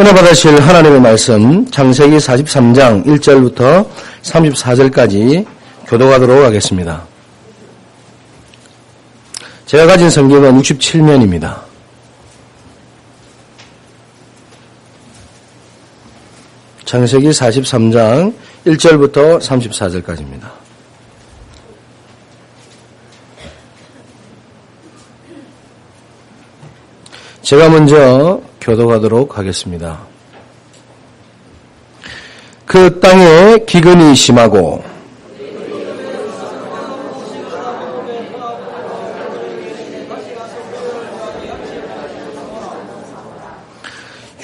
은혜 받으실 하나님의 말씀 창세기 43장 1절부터 34절까지 교독하도록 하겠습니다. 제가 가진 성경은 67면입니다. 창세기 43장 1절부터 34절까지입니다. 제가 먼저 교독하도록 하겠습니다. 그 땅에 기근이 심하고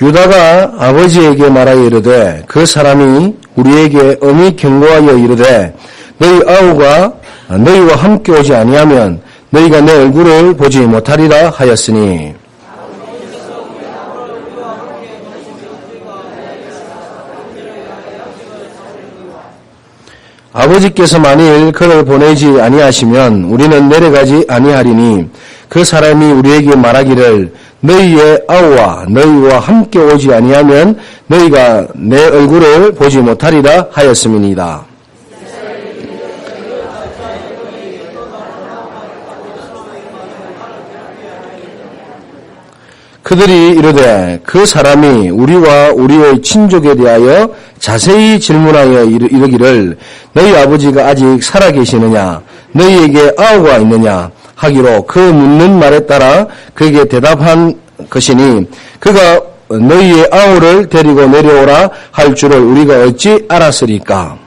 유다가 아버지에게 말하여 이르되 그 사람이 우리에게 엄히 경고하여 이르되 너희 아우가 너희와 함께 오지 아니하면 너희가 내 얼굴을 보지 못하리라 하였으니 아버지께서 만일 그를 보내지 아니하시면 우리는 내려가지 아니하리니 그 사람이 우리에게 말하기를 너희의 아우와 너희와 함께 오지 아니하면 너희가 내 얼굴을 보지 못하리라 하였음이니이다. 그들이 이르되 그 사람이 우리와 우리의 친족에 대하여 자세히 질문하여 이르기를 너희 아버지가 아직 살아계시느냐 너희에게 아우가 있느냐 하기로 그 묻는 말에 따라 그에게 대답한 것이니 그가 너희의 아우를 데리고 내려오라 할 줄을 우리가 어찌 알았으리까.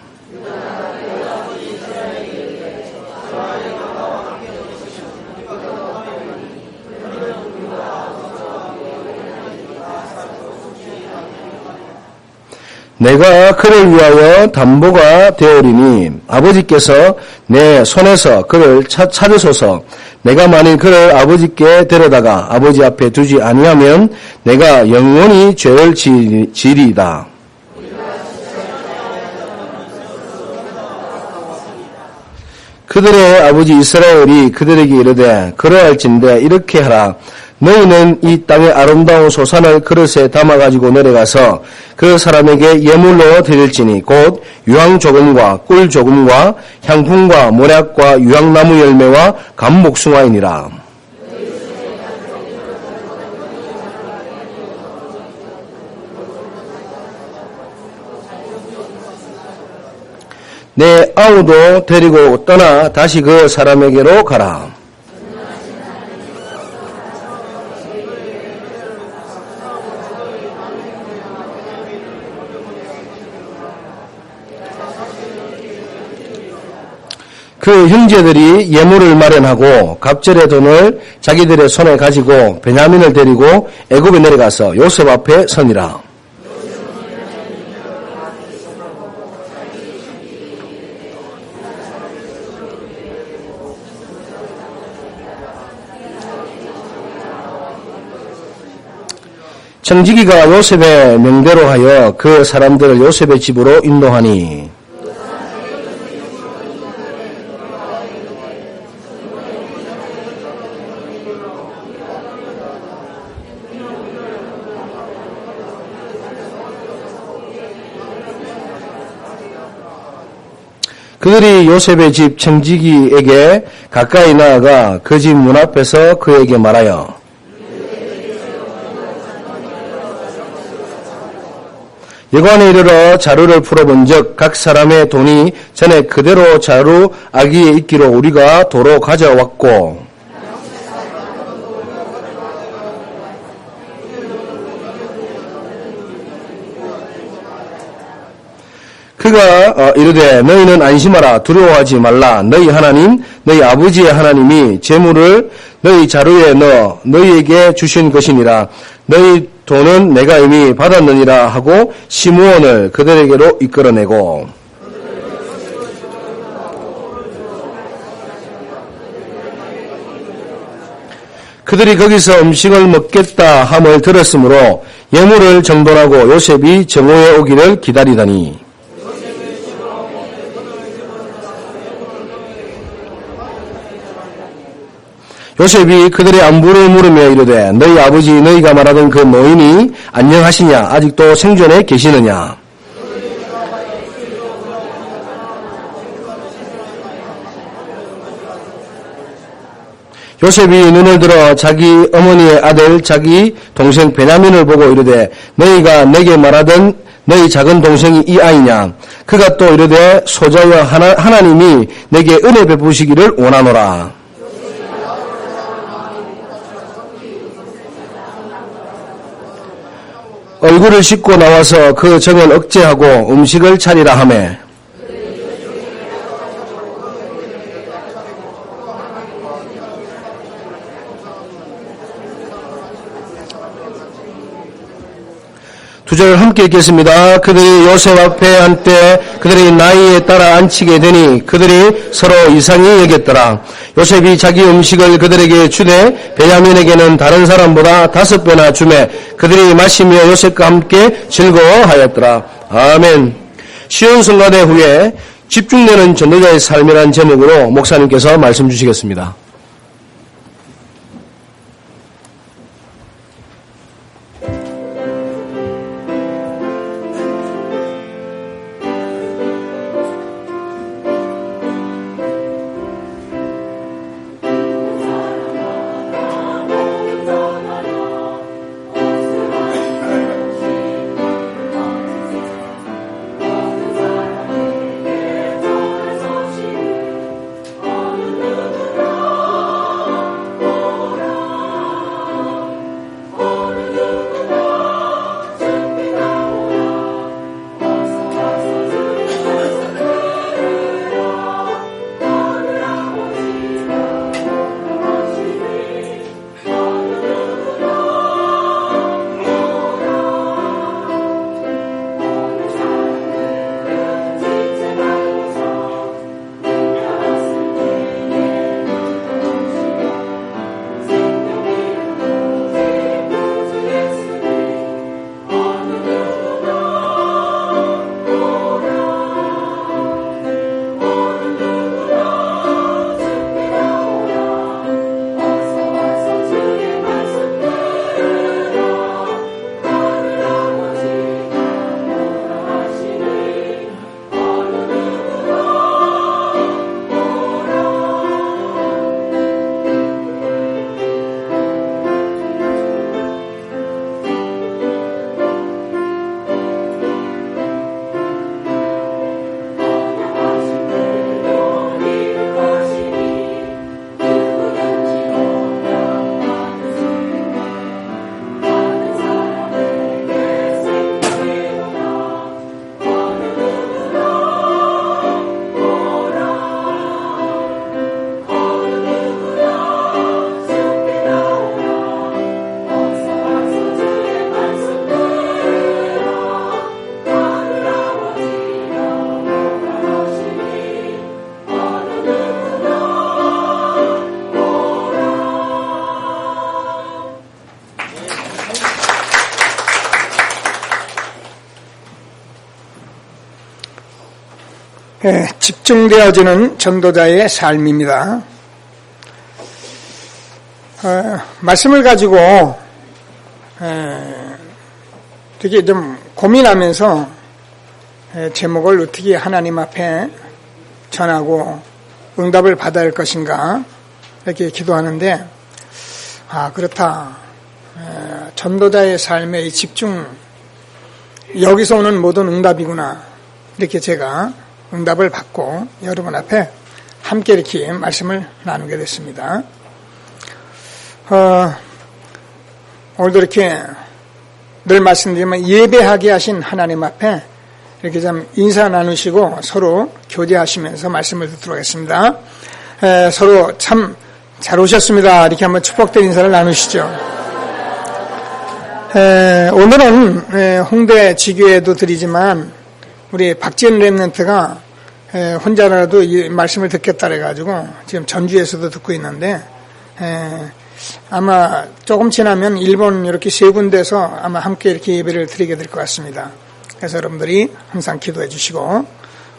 내가 그를 위하여 담보가 되오리니 아버지께서 내 손에서 그를 찾으소서. 내가 만일 그를 아버지께 데려다가 아버지 앞에 두지 아니하면 내가 영원히 죄를 지리이다. 그들의 아버지 이스라엘이 그들에게 이르되 그러할진대 이렇게 하라. 너희는 이 땅의 아름다운 소산을 그릇에 담아가지고 내려가서 그 사람에게 예물로 드릴지니 곧 유황 조금과 꿀 조금과 향품과 모략과 유황나무 열매와 감목숭아이니라. 내 아우도 데리고 떠나 다시 그 사람에게로 가라. 그 형제들이 예물을 마련하고 갑절의 돈을 자기들의 손에 가지고 베냐민을 데리고 애굽에 내려가서 요셉 앞에 서니라. 청지기가 요셉의 명대로 하여 그 사람들을 요셉의 집으로 인도하니 그들이 요셉의 집 청지기에게 가까이 나아가 그 집 문 앞에서 그에게 말하여 여관에 이르러 자루를 풀어본즉 각 사람의 돈이 전에 그대로 자루 아기에 있기로 우리가 도로 가져왔고 그가 이르되 너희는 안심하라 두려워하지 말라. 너희 하나님 너희 아버지의 하나님이 재물을 너희 자루에 넣어 너희에게 주신 것이니라. 너희 돈은 내가 이미 받았느니라 하고 시므온을 그들에게로 이끌어내고 그들이 거기서 음식을 먹겠다 함을 들었으므로 예물을 정돈하고 요셉이 정오에 오기를 기다리더니 요셉이 그들의 안부를 물으며 이르되 너희 아버지 너희가 말하던 그 노인이 안녕하시냐 아직도 생존해 계시느냐. 요셉이 눈을 들어 자기 어머니의 아들 자기 동생 베냐민을 보고 이르되 너희가 내게 말하던 너희 작은 동생이 이 아이냐. 그가 또 이르되 소자여 하나님이 내게 은혜 베푸시기를 원하노라. 얼굴을 씻고 나와서 그 정을 억제하고 음식을 차리라 하매 두 절 함께 읽겠습니다. 그들이 요셉 앞에 한때 그들의 나이에 따라 앉히게 되니 그들이 서로 이상히 여겼더라. 요셉이 자기 음식을 그들에게 주되 베냐민에게는 다른 사람보다 5배나 주매 그들이 마시며 요셉과 함께 즐거워하였더라. 아멘. 시온 성가대 후에 집중되는 전도자의 삶이라는 제목으로 목사님께서 말씀 주시겠습니다. 집중되어지는 전도자의 삶입니다. 말씀을 가지고 되게 좀 고민하면서 제목을 어떻게 하나님 앞에 전하고 응답을 받아야 할 것인가 이렇게 기도하는데 그렇다. 전도자의 삶의 집중, 여기서 오는 모든 응답이구나. 이렇게 제가 응답을 받고 여러분 앞에 함께 이렇게 말씀을 나누게 됐습니다. 오늘도 이렇게 늘 말씀드리면 예배하게 하신 하나님 앞에 이렇게 좀 인사 나누시고 서로 교제하시면서 말씀을 듣도록 하겠습니다. 서로 참 잘 오셨습니다. 이렇게 한번 축복된 인사를 나누시죠. 오늘은 홍대 지교회도 드리지만 우리 박지은 렘넌트가 혼자라도 이 말씀을 듣겠다 그래가지고 지금 전주에서도 듣고 있는데 아마 조금 지나면 일본 이렇게 3군데서 아마 함께 이렇게 예배를 드리게 될 것 같습니다. 그래서 여러분들이 항상 기도해 주시고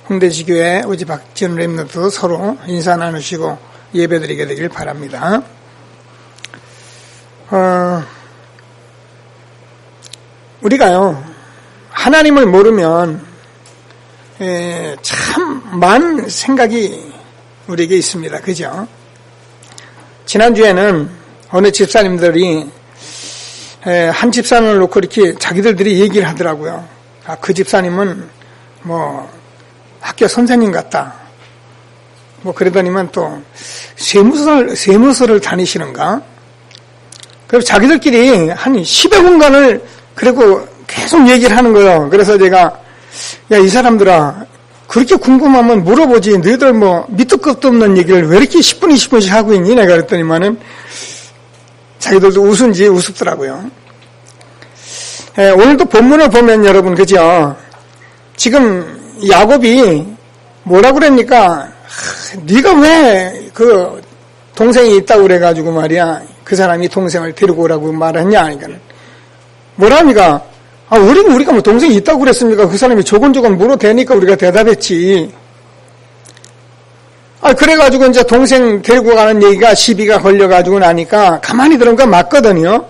홍대 지교회 우리 박지은 렘넌트도 서로 인사 나누시고 예배 드리게 되길 바랍니다. 우리가요, 하나님을 모르면 참 많은 생각이 우리에게 있습니다. 그죠? 지난주에는 어느 집사님들이 한 집사님을 놓고 이렇게 자기들이 얘기를 하더라고요. 아, 그 집사님은 뭐 학교 선생님 같다. 뭐 그러더니만 또 세무서를 다니시는가? 그래서 자기들끼리 한 10여 분간을 그리고 계속 얘기를 하는 거예요. 그래서 제가 야, 이 사람들아, 그렇게 궁금하면 물어보지. 너희들 뭐 밑도 끝도 없는 얘기를 왜 이렇게 10분, 20분씩 하고 있니? 내가 그랬더니만은 자기들도 웃은지 우습더라고요. 오늘도 본문을 보면 여러분, 그죠? 지금 야곱이 뭐라고 그랬니까? 네가 왜 그 동생이 있다고 그래가지고 말이야. 그 사람이 동생을 데리고 오라고 말했냐? 그러니까 뭐랍니까? 아, 우리가 뭐 동생이 있다고 그랬습니까? 그 사람이 조곤조곤 물어대니까 우리가 대답했지. 아, 그래가지고 이제 동생 데리고 가는 얘기가 시비가 걸려가지고 나니까 가만히 들으니까 맞거든요.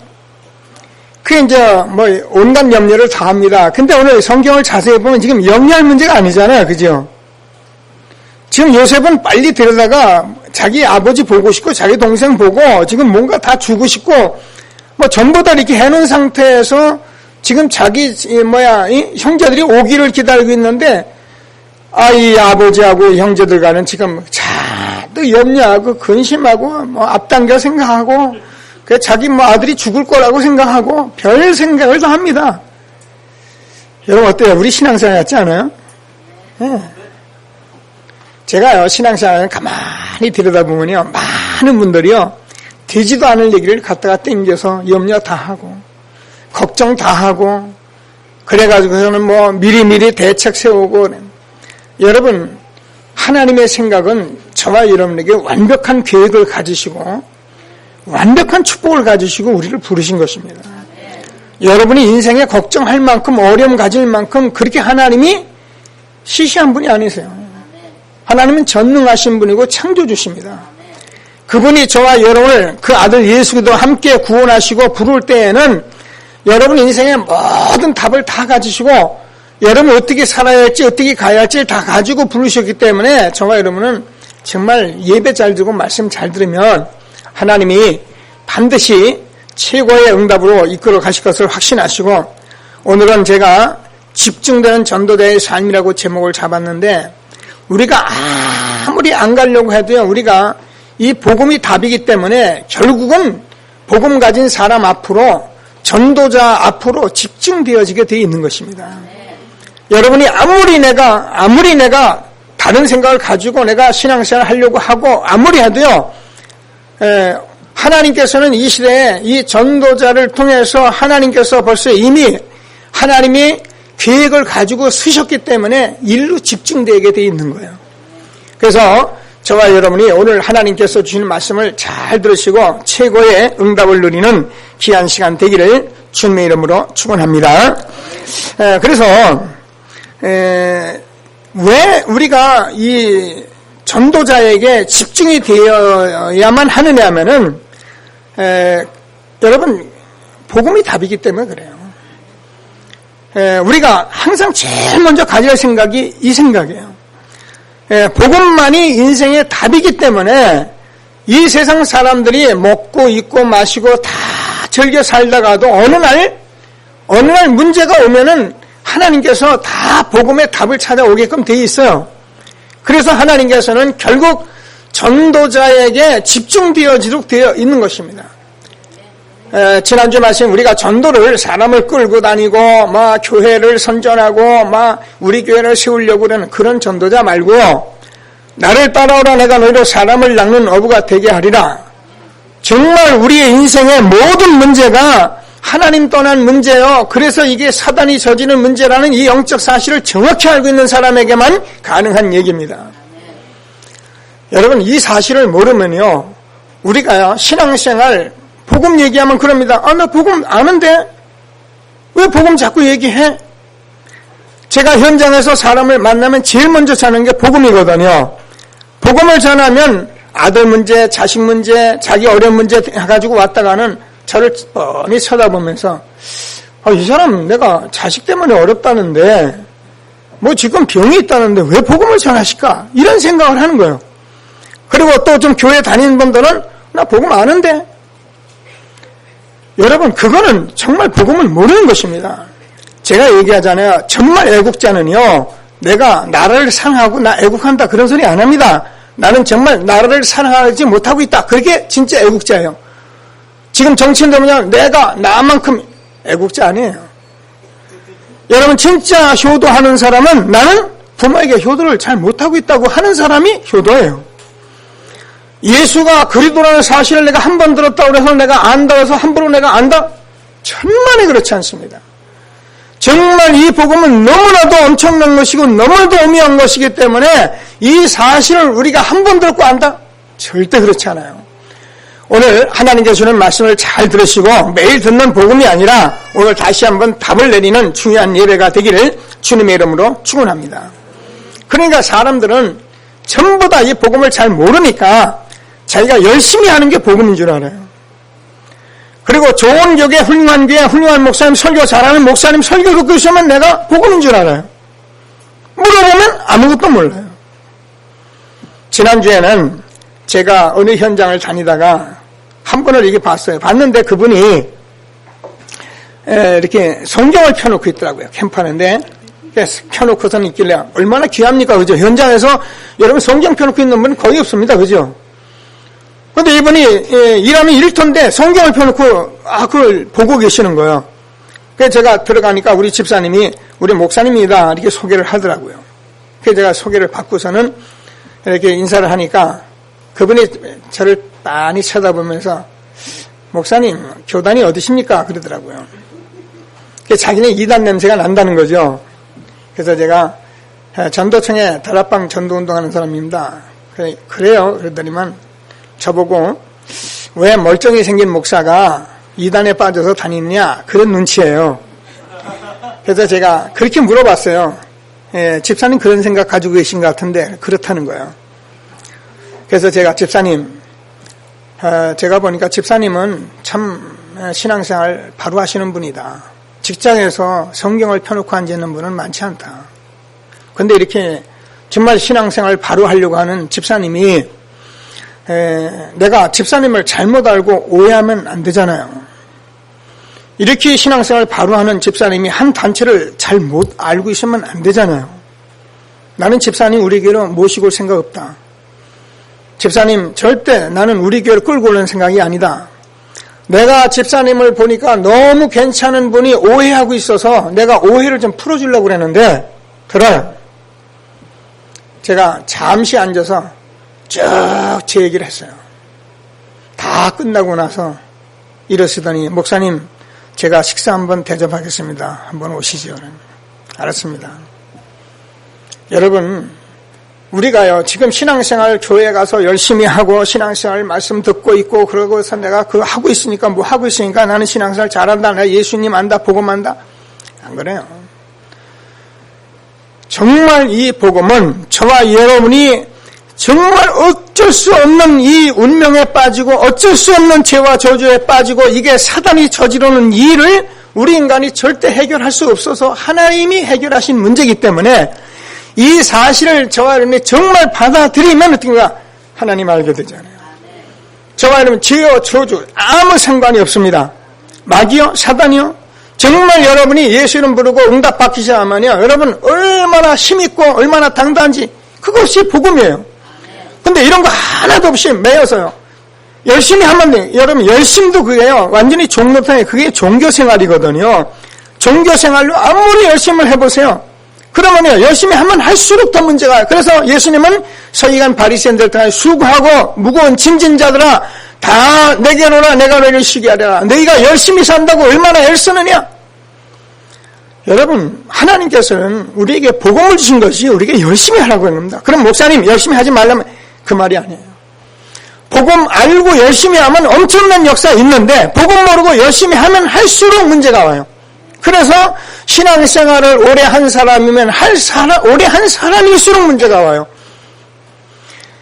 그게 이제 뭐 온갖 염려를 다 합니다. 근데 오늘 성경을 자세히 보면 지금 염려할 문제가 아니잖아요. 그죠? 지금 요셉은 빨리 데려다가 자기 아버지 보고 싶고 자기 동생 보고 지금 뭔가 다 주고 싶고 뭐 전부 다 이렇게 해놓은 상태에서 지금 자기 형제들이 오기를 기다리고 있는데 이 아버지하고 형제들과는 지금 또 염려하고 근심하고 뭐 앞당겨 생각하고 그 자기 뭐 아들이 죽을 거라고 생각하고 별 생각을 다 합니다. 여러분 어때요? 우리 신앙생활 같지 않아요? 네. 제가요 신앙생활을 가만히 들여다보면요 많은 분들이요 되지도 않을 얘기를 갖다가 땡겨서 염려 다 하고 걱정 다 하고 그래가지고서는 뭐 미리미리 대책 세우고 여러분 하나님의 생각은 저와 여러분에게 완벽한 계획을 가지시고 완벽한 축복을 가지시고 우리를 부르신 것입니다. 여러분이 인생에 걱정할 만큼 어려움 가질 만큼 그렇게 하나님이 시시한 분이 아니세요. 하나님은 전능하신 분이고 창조주십니다. 그분이 저와 여러분을 그 아들 예수 그리스도 함께 구원하시고 부를 때에는 여러분 인생의 모든 답을 다 가지시고 여러분 어떻게 살아야 할지 어떻게 가야 할지 다 가지고 부르셨기 때문에 저와 여러분은 정말 예배 잘 드리고 말씀 잘 들으면 하나님이 반드시 최고의 응답으로 이끌어 가실 것을 확신하시고 오늘은 제가 집중되는 전도자의 삶이라고 제목을 잡았는데 우리가 아무리 안 가려고 해도요 우리가 이 복음이 답이기 때문에 결국은 복음 가진 사람 앞으로 전도자 앞으로 집중되어지게 되어 있는 것입니다. 여러분이 아무리 내가 다른 생각을 가지고 내가 신앙생활을 하려고 하고 아무리 해도요 하나님께서는 이 시대에 이 전도자를 통해서 하나님께서 벌써 이미 하나님이 계획을 가지고 쓰셨기 때문에 일로 집중되게 되어 있는 거예요. 그래서 저와 여러분이 오늘 하나님께서 주시는 말씀을 잘 들으시고 최고의 응답을 누리는 귀한 시간 되기를 주님의 이름으로 축원합니다. 그래서 왜 우리가 이 전도자에게 집중이 되어야만 하느냐 하면은 여러분 복음이 답이기 때문에 그래요. 우리가 항상 제일 먼저 가질 생각이 이 생각이에요. 복음만이 인생의 답이기 때문에 이 세상 사람들이 먹고 입고 마시고 다 즐겨 살다가도 어느 날 문제가 오면은 하나님께서 다 복음의 답을 찾아오게끔 되어 있어요. 그래서 하나님께서는 결국 전도자에게 집중되어지도록 되어 있는 것입니다. 지난주 말씀 우리가 전도를 사람을 끌고 다니고 막 교회를 선전하고 막 우리 교회를 세우려고 그러는 그런 전도자 말고 나를 따라오라 내가 너희로 사람을 낚는 어부가 되게 하리라. 정말 우리의 인생의 모든 문제가 하나님 떠난 문제요. 그래서 이게 사단이 저지른 문제라는 이 영적 사실을 정확히 알고 있는 사람에게만 가능한 얘기입니다. 여러분 이 사실을 모르면요 우리가요 신앙생활 복음 얘기하면 그럽니다. 나 복음 아는데 왜 복음 자꾸 얘기해? 제가 현장에서 사람을 만나면 제일 먼저 전하는 게 복음이거든요. 복음을 전하면 아들 문제, 자식 문제, 자기 어려운 문제 해가지고 왔다가는 저를 뻔히 쳐다보면서 이 사람 내가 자식 때문에 어렵다는데 뭐 지금 병이 있다는데 왜 복음을 전하실까? 이런 생각을 하는 거예요. 그리고 또 좀 교회 다니는 분들은 나 복음 아는데. 여러분, 그거는 정말 복음을 모르는 것입니다. 제가 얘기하잖아요. 정말 애국자는요, 내가 나라를 사랑하고 나 애국한다 그런 소리 안 합니다. 나는 정말 나라를 사랑하지 못하고 있다. 그게 진짜 애국자예요. 지금 정치인들은요, 내가 나만큼 애국자 아니에요. 여러분, 진짜 효도하는 사람은 나는 부모에게 효도를 잘 못하고 있다고 하는 사람이 효도예요. 예수가 그리스도라는 사실을 내가 한 번 들었다고 해서 내가 안다고 해서 함부로 내가 안다? 천만에 그렇지 않습니다. 정말 이 복음은 너무나도 엄청난 것이고 너무나도 오묘한 것이기 때문에 이 사실을 우리가 한 번 듣고 안다? 절대 그렇지 않아요. 오늘 하나님께서 주는 말씀을 잘 들으시고 매일 듣는 복음이 아니라 오늘 다시 한번 답을 내리는 중요한 예배가 되기를 주님의 이름으로 축원합니다. 그러니까 사람들은 전부 다 이 복음을 잘 모르니까 자기가 열심히 하는 게 복음인 줄 알아요. 그리고 좋은 교회, 훌륭한 교회, 훌륭한 목사님, 설교 잘하는 목사님 설교 듣고 있으면 내가 복음인 줄 알아요. 물어보면 아무것도 몰라요. 지난주에는 제가 어느 현장을 다니다가 한 분을 이렇게 봤어요. 봤는데 그분이 이렇게 성경을 펴놓고 있더라고요. 캠프하는데 펴놓고서는 있길래 얼마나 귀합니까? 그죠? 현장에서 여러분 성경 펴놓고 있는 분은 거의 없습니다. 그죠? 근데 이분이 일하면 일터인데 성경을 펴놓고 그걸 보고 계시는 거예요. 그래서 제가 들어가니까 우리 집사님이 우리 목사님이다 이렇게 소개를 하더라고요. 그래서 제가 소개를 받고서는 이렇게 인사를 하니까 그분이 저를 빤히 쳐다보면서 목사님 교단이 어디십니까? 그러더라고요. 그래서 자기네 이단 냄새가 난다는 거죠. 그래서 제가 전도청에 다락방 전도운동하는 사람입니다. 그래요. 그러더니만 저보고 왜 멀쩡히 생긴 목사가 이단에 빠져서 다니느냐 그런 눈치예요. 그래서 제가 그렇게 물어봤어요. 집사님 그런 생각 가지고 계신 것 같은데 그렇다는 거예요. 그래서 제가 집사님 제가 보니까 집사님은 참 신앙생활 바로 하시는 분이다. 직장에서 성경을 펴놓고 앉아있는 분은 많지 않다. 그런데 이렇게 정말 신앙생활 바로 하려고 하는 집사님이 내가 집사님을 잘못 알고 오해하면 안 되잖아요. 이렇게 신앙생활 바로 하는 집사님이 한 단체를 잘 못 알고 있으면 안 되잖아요. 나는 집사님 우리 교회로 모시고 올 생각 없다. 집사님 절대 나는 우리 교회를 끌고 오는 생각이 아니다. 내가 집사님을 보니까 너무 괜찮은 분이 오해하고 있어서 내가 오해를 좀 풀어주려고 그랬는데 들어요. 제가 잠시 앉아서 쭉 제 얘기를 했어요. 다 끝나고 나서 이러시더니 목사님 제가 식사 한번 대접하겠습니다. 한번 오시죠. 알았습니다. 여러분 우리가요 지금 신앙생활 교회에 가서 열심히 하고 신앙생활 말씀 듣고 있고 그러고서 내가 그거 하고 있으니까 뭐 하고 있으니까 나는 신앙생활 잘한다. 내가 예수님 안다. 복음 안다. 안 그래요. 정말 이 복음은 저와 여러분이 정말 어쩔 수 없는 이 운명에 빠지고 어쩔 수 없는 죄와 저주에 빠지고 이게 사단이 저지르는 일을 우리 인간이 절대 해결할 수 없어서 하나님이 해결하신 문제이기 때문에 이 사실을 저와 여러분이 정말 받아들이면 어떻게인가 하나님 알게 되잖아요. 저와 여러분 죄와 저주 아무 상관이 없습니다. 마귀요? 사단이요? 정말 여러분이 예수 이름 부르고 응답 받기자 하면요 여러분 얼마나 힘있고 얼마나 당당한지 그것이 복음이에요. 근데 이런 거 하나도 없이 매여서요 열심히 하면 돼요. 여러분 열심도 그게요 완전히 종로탕에 그게 종교생활이거든요. 종교생활로 아무리 열심히 해보세요. 그러면요 열심히 하면 할수록 더 문제가. 그래서 예수님은 서기관 바리새인들 등을 수고하고 무거운 짐진 자들아 다 내게 오라 내가 너희를 쉬게 하리라. 너희가 열심히 산다고 얼마나 애쓰느냐. 여러분 하나님께서는 우리에게 복음을 주신 것이 우리에게 열심히 하라고 하는 겁니다. 그럼 목사님 열심히 하지 말라면 그 말이 아니에요. 복음 알고 열심히 하면 엄청난 역사 있는데 복음 모르고 열심히 하면 할수록 문제가 와요. 그래서 신앙생활을 오래 한 사람이면 오래 한 사람일수록 문제가 와요.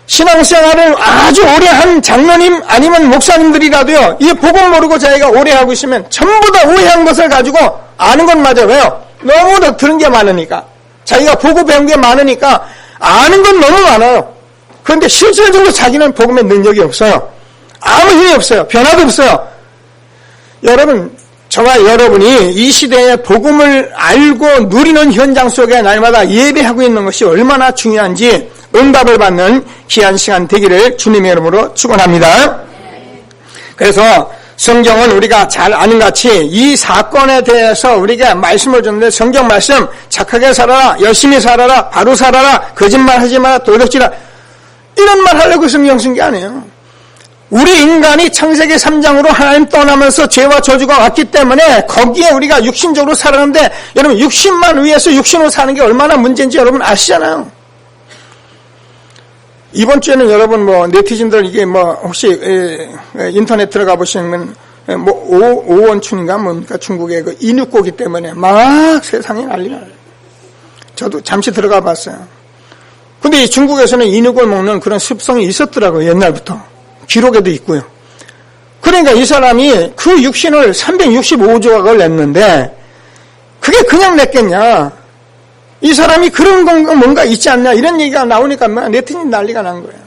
신앙생활을 아주 오래 한 장로님 아니면 목사님들이라도요, 이 복음 모르고 자기가 오래 하고 있으면 전부 다 오해한 것을 가지고 아는 건 맞아요. 왜요? 너무나 들은 게 많으니까. 자기가 보고 배운 게 많으니까 아는 건 너무 많아요. 그런데 실질적으로 자기는 복음의 능력이 없어요. 아무 힘이 없어요. 변화도 없어요. 여러분, 저와 여러분이 이 시대에 복음을 알고 누리는 현장 속에 날마다 예배하고 있는 것이 얼마나 중요한지 응답을 받는 귀한 시간 되기를 주님의 이름으로 축원합니다. 그래서 성경은 우리가 잘 아는 같이 이 사건에 대해서 우리가 말씀을 줬는데, 성경 말씀 착하게 살아라, 열심히 살아라, 바로 살아라, 거짓말하지 마라, 도둑질하라, 이런 말 하려고 성경 쓴 게 아니에요. 우리 인간이 창세기 3장으로 하나님 떠나면서 죄와 저주가 왔기 때문에 거기에 우리가 육신적으로 살았는데, 여러분 육신만 위해서 육신으로 사는 게 얼마나 문제인지 여러분 아시잖아요. 이번 주에는 여러분 네티즌들 이게 혹시 인터넷 들어가 보시면 오원춘인가 뭡니까, 중국의 그 인육고기 때문에 막 세상에 난리가 나요. 저도 잠시 들어가 봤어요. 근데 이 중국에서는 인육을 먹는 그런 습성이 있었더라고요. 옛날부터 기록에도 있고요. 그러니까 이 사람이 그 육신을 365조각을 냈는데 그게 그냥 냈겠냐, 이 사람이 그런 건가 뭔가 있지 않냐, 이런 얘기가 나오니까 네티즌 난리가 난 거예요.